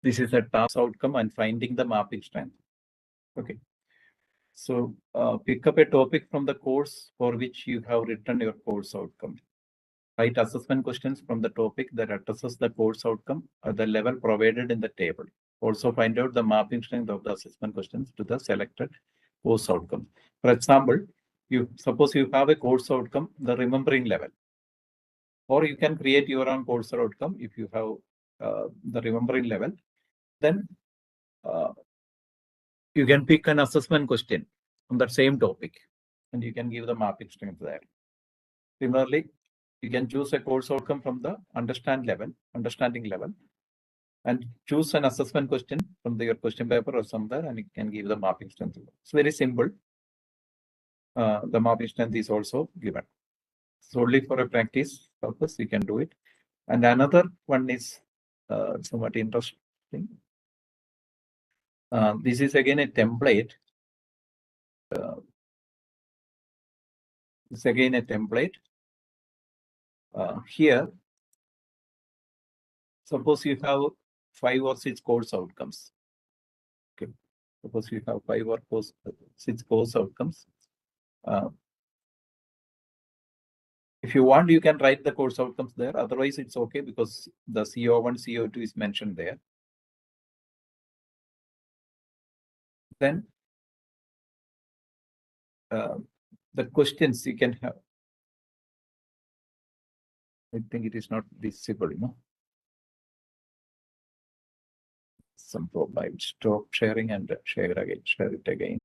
This is a task outcome and finding the mapping strength. Okay. So pick up a topic from the course for which you have written your course outcome. Write assessment questions from the topic that addresses the course outcome at the level provided in the table. Also find out the mapping strength of the assessment questions to the selected course outcome. For example, suppose you have a course outcome, the remembering level. Or you can create your own course outcome if you have the remembering level. Then you can pick an assessment question from that same topic, and you can give the mapping strength there. Similarly, you can choose a course outcome from the understanding level, and choose an assessment question from your question paper or somewhere, and you can give the mapping strength. It's very simple. The mapping strength is also given. So only for a practice purpose, you can do it. And another one is somewhat interesting. This is again a template. It's again a template. Here, suppose you have 5 or 6 course outcomes. Okay. Suppose you have 5 or 6 course outcomes. If you want, you can write the course outcomes there. Otherwise, it's okay because the CO1, CO2 is mentioned there. Then the questions you can have. I think it is not visible, you know. Some problem. I will stop sharing and share again. Share it again.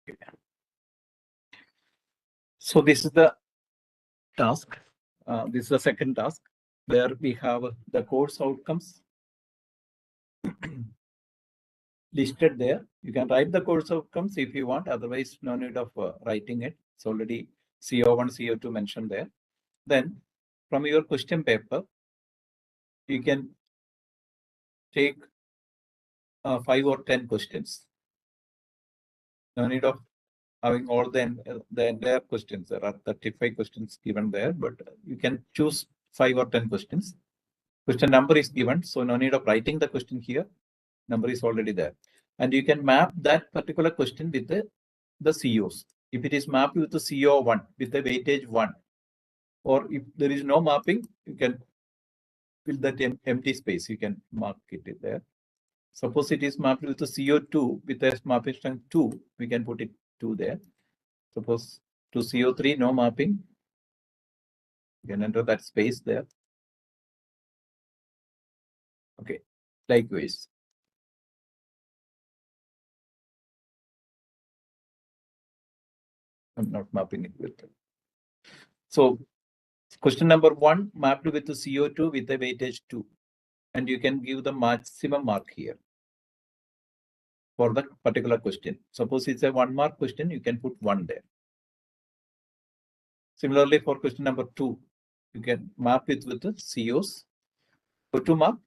Okay. So this is the task. This is the second task where we have the course outcomes listed there. You can write the course outcomes if you want. Otherwise, no need of writing it. It's already CO1, CO2 mentioned there. Then from your question paper, you can take 5 or 10 questions. No need of having all the entire questions. There are 35 questions given there, but you can choose 5 or 10 questions. Question number is given, so no need of writing the question here. Number is already there. And you can map that particular question with the COs. If it is mapped with the CO1, with the weightage 1, or if there is no mapping, you can fill that empty space. You can mark it there. Suppose it is mapped with the CO2 with a mapping strength 2, we can put it 2 there. Suppose to CO3, no mapping. You can enter that space there. Okay, likewise. I'm not mapping it with them. So question number 1 mapped with the CO2 with a weightage 2. And you can give the maximum mark here for the particular question. Suppose it's a 1 mark question, you can put 1 there. Similarly, for question number 2, you can map it with the COs. For 2 mark,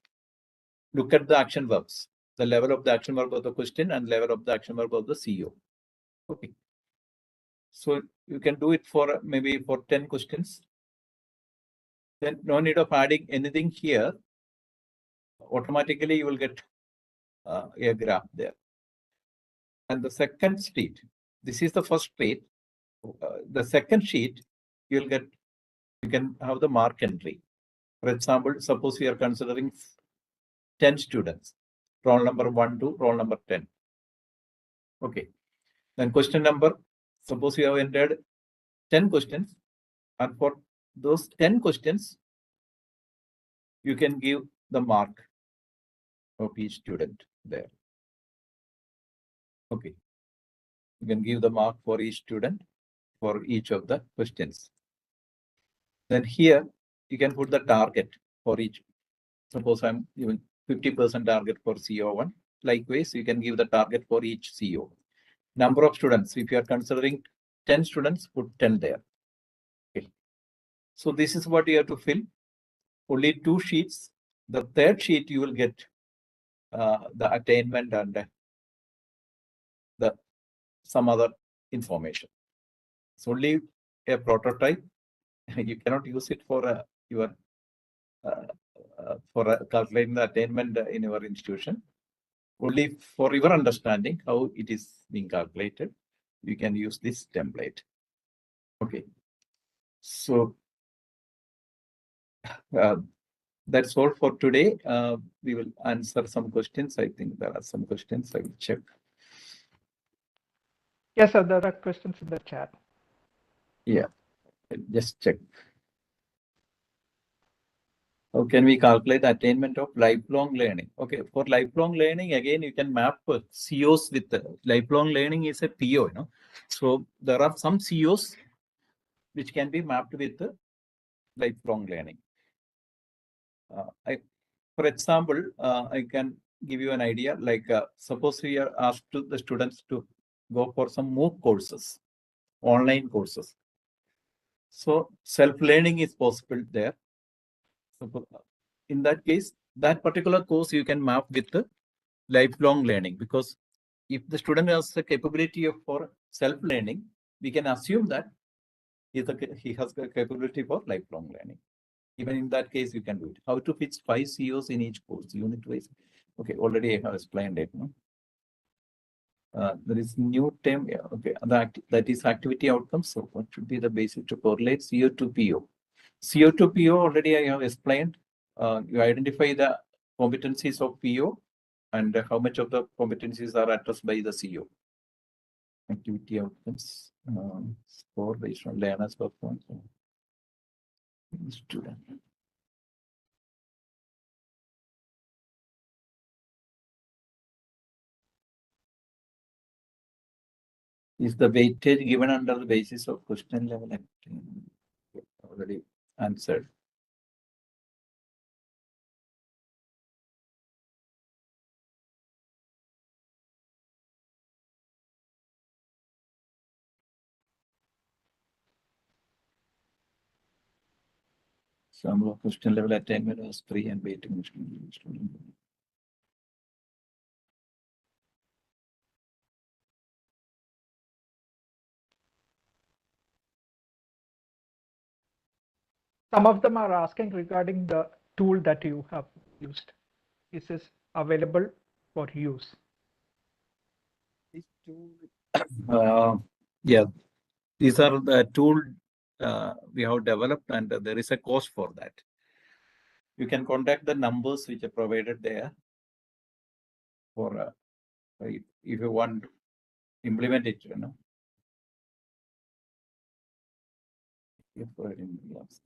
look at the action verbs, the level of the action verb of the question and level of the action verb of the CO. Okay. So you can do it for maybe for 10 questions. Then no need of adding anything here. Automatically, you will get a graph there. And the second sheet, this is the first sheet. The second sheet, you can have the mark entry. For example, suppose we are considering 10 students, roll number 1 to roll number 10. Okay. Then question number, suppose you have entered 10 questions, and for those 10 questions, you can give the mark of each student there. Okay. You can give the mark for each student for each of the questions. Then here, you can put the target for each. Suppose I'm giving 50% target for CO1. Likewise, you can give the target for each CO. Number of students, if you are considering 10 students, put 10 there. Okay. So this is what you have to fill. Only 2 sheets. The third sheet, you will get the attainment and some other information. It's only a prototype. You cannot use it for calculating the attainment in your institution. Only for your understanding how it is being calculated, you can use this template. Okay. So that's all for today. We will answer some questions. I think there are some questions. I will check. Yes, sir, there are questions in the chat. Yeah, just check. How can we calculate the attainment of lifelong learning? Okay, for lifelong learning, again, you can map COs with lifelong learning is a PO, you know. So there are some COs which can be mapped with lifelong learning. For example, I can give you an idea. Like suppose we are asked to the students to go for some MOOC courses, online courses. So self-learning is possible there. So in that case, that particular course you can map with the lifelong learning, because if the student has the capability for self-learning, we can assume that he has the capability for lifelong learning. Even in that case, you can do it. How to fix 5 COs in each course, unit-wise. Okay, already I have explained it. No? There is new term. Yeah, okay, that is activity outcomes. So what should be the basis to correlate CO to PO? CO to PO already I have explained. You identify the competencies of PO and how much of the competencies are addressed by the CO. Activity outcomes, score based on learner's performance. Student. Is the weightage given under the basis of question level activity? Already answered. Some of question level attainment was 3 and weighting. Some of them are asking regarding the tool that you have used. Is this available for use? This tool, yeah, these are the tool we have developed, and there is a cost for that. You can contact the numbers which are provided there for if you want to implement it, you know.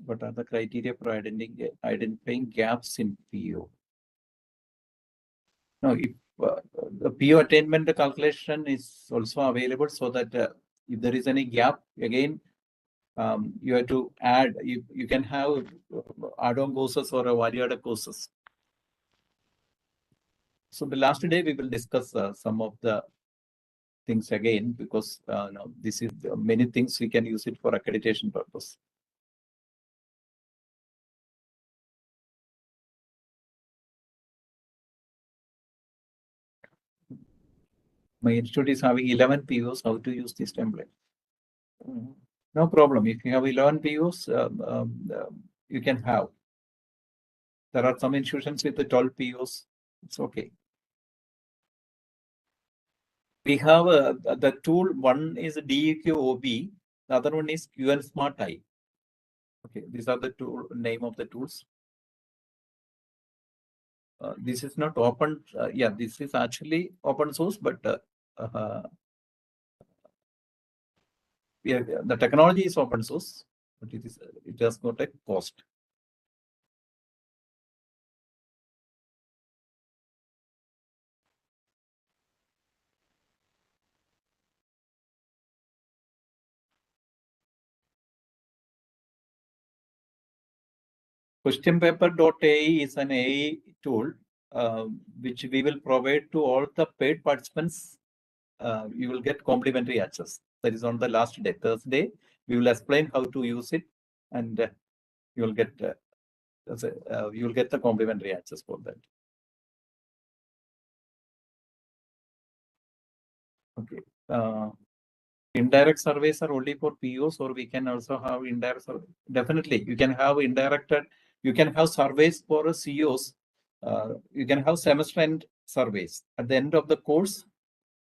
What are the criteria for identifying gaps in PO? No, if the PO attainment calculation is also available, so that if there is any gap, again, you have to add. You can have add-on courses or value-added courses. So the last day we will discuss some of the things again, because no, this is many things we can use it for accreditation purpose. My institute is having 11 POs. How to use this template? No problem. If you have 11 POs, you can have. There are some institutions with the 12 POs. It's okay. We have the tool. One is DEQ OBE. The other one is QN Smart I. Okay, these are the tool name of the tools. This is not open. Yeah, this is actually open source, but yeah, the technology is open source, but it has got a cost. QuestionPaper.ai is an AI tool which we will provide to all the paid participants. You will get complimentary access. That is on the last day, Thursday. We will explain how to use it, and you will get the complimentary access for that. Okay. Indirect surveys are only for POs, or we can also have indirect survey. Definitely, you can have indirected. You can have surveys for COs. You can have semester end surveys. At the end of the course,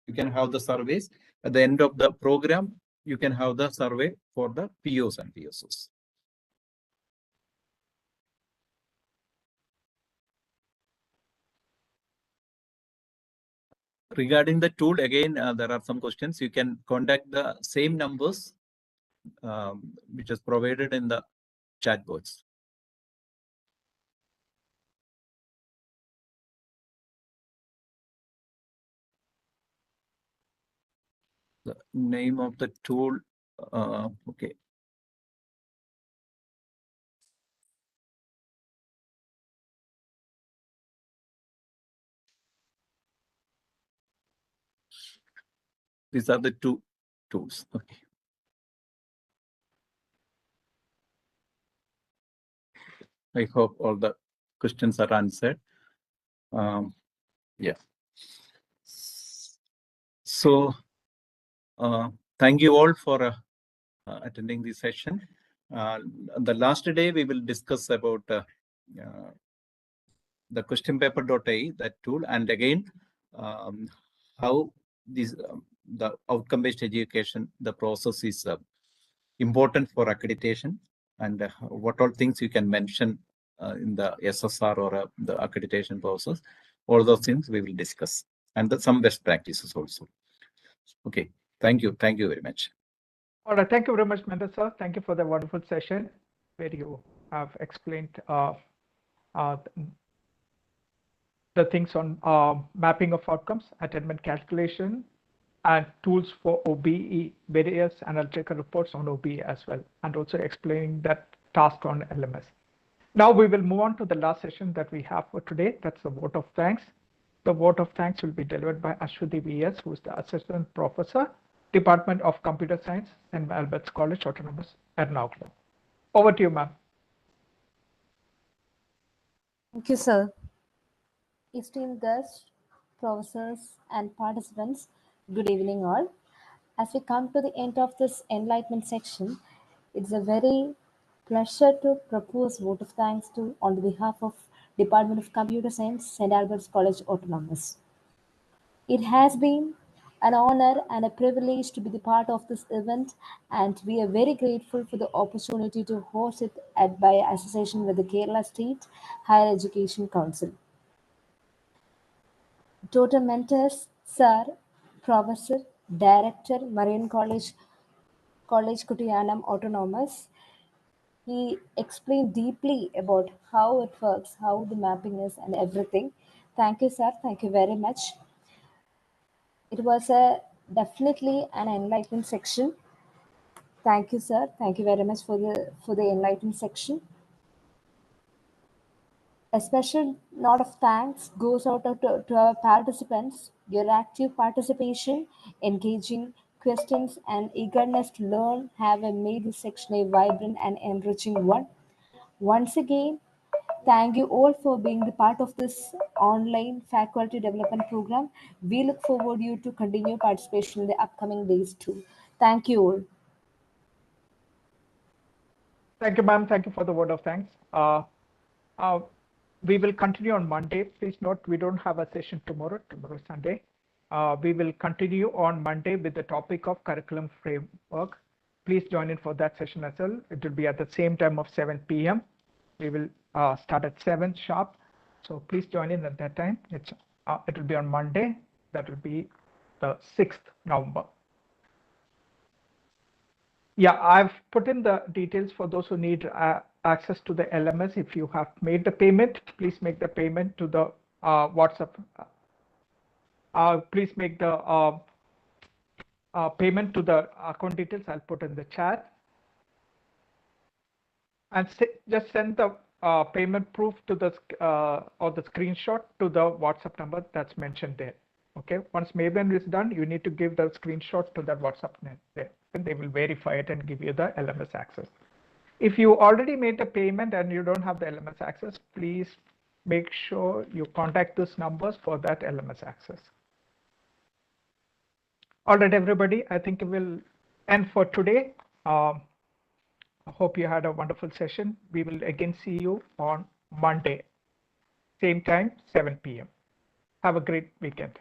you can have the surveys. At the end of the program, you can have the survey for the POs and PSOs. Regarding the tool, again, there are some questions. You can contact the same numbers which is provided in the chat box. The name of the tool, okay. These are the two tools. Okay. I hope all the questions are answered. Yeah. So thank you all for attending this session. The last day we will discuss about the question paper.ai, that tool, and again how this the outcome-based education, the process is important for accreditation, and what all things you can mention in the SSR or the accreditation process. All those things we will discuss, and some best practices also. Okay, thank you very much. All right, thank you very much, Mendel sir. Thank you for the wonderful session where you have explained the things on mapping of outcomes, attainment calculation, and tools for OBE, various analytical reports on OBE as well, and also explaining that task on LMS. Now we will move on to the last session that we have for today. That's the vote of thanks. The vote of thanks will be delivered by Ashwati V.S., who is the Assistant Professor, Department of Computer Science, St. Albert's College, Autonomous, Ernakulam. Over to you, ma'am. Thank you, sir. Esteemed guests, professors, and participants, good evening all. As we come to the end of this enlightenment section, it's a very pleasure to propose vote of thanks to on behalf of Department of Computer Science, St. Albert's College, Autonomous. It has been an honor and a privilege to be the part of this event, and we are very grateful for the opportunity to host it by association with the Kerala State Higher Education Council. Total mentors, Sir, Professor, Director, Marine College, Kutiyanam Autonomous. He explained deeply about how it works, how the mapping is, and everything. Thank you, sir. Thank you very much. It was definitely an enlightened section. Thank you, sir. Thank you very much for the enlightened section. A special note of thanks goes out to our participants. Your active participation, engaging questions, and eagerness to learn have made this section a vibrant and enriching one. Once again, thank you all for being the part of this online faculty development program. We look forward to you to continue participation in the upcoming days too. Thank you all. Thank you, ma'am. Thank you for the word of thanks. We will continue on Monday. Please note, we don't have a session tomorrow. Tomorrow is Sunday. We will continue on Monday with the topic of curriculum framework. Please join in for that session as well. It will be at the same time of 7 p.m. We will start at 7 sharp. So please join in at that time. It will be on Monday. That will be the 6th November. Yeah, I've put in the details for those who need access to the LMS. If you have made the payment, please make the payment to the WhatsApp. Please make the payment to the account details. I'll put in the chat. And just send the payment proof to the or the screenshot to the WhatsApp number that's mentioned there. Okay, once payment is done, you need to give the screenshot to that WhatsApp net there, and they will verify it and give you the LMS access. If you already made the payment and you don't have the LMS access, please make sure you contact these numbers for that LMS access. All right, everybody, I think we'll end for today. I hope you had a wonderful session. We will again see you on Monday, same time, 7 p.m. Have a great weekend.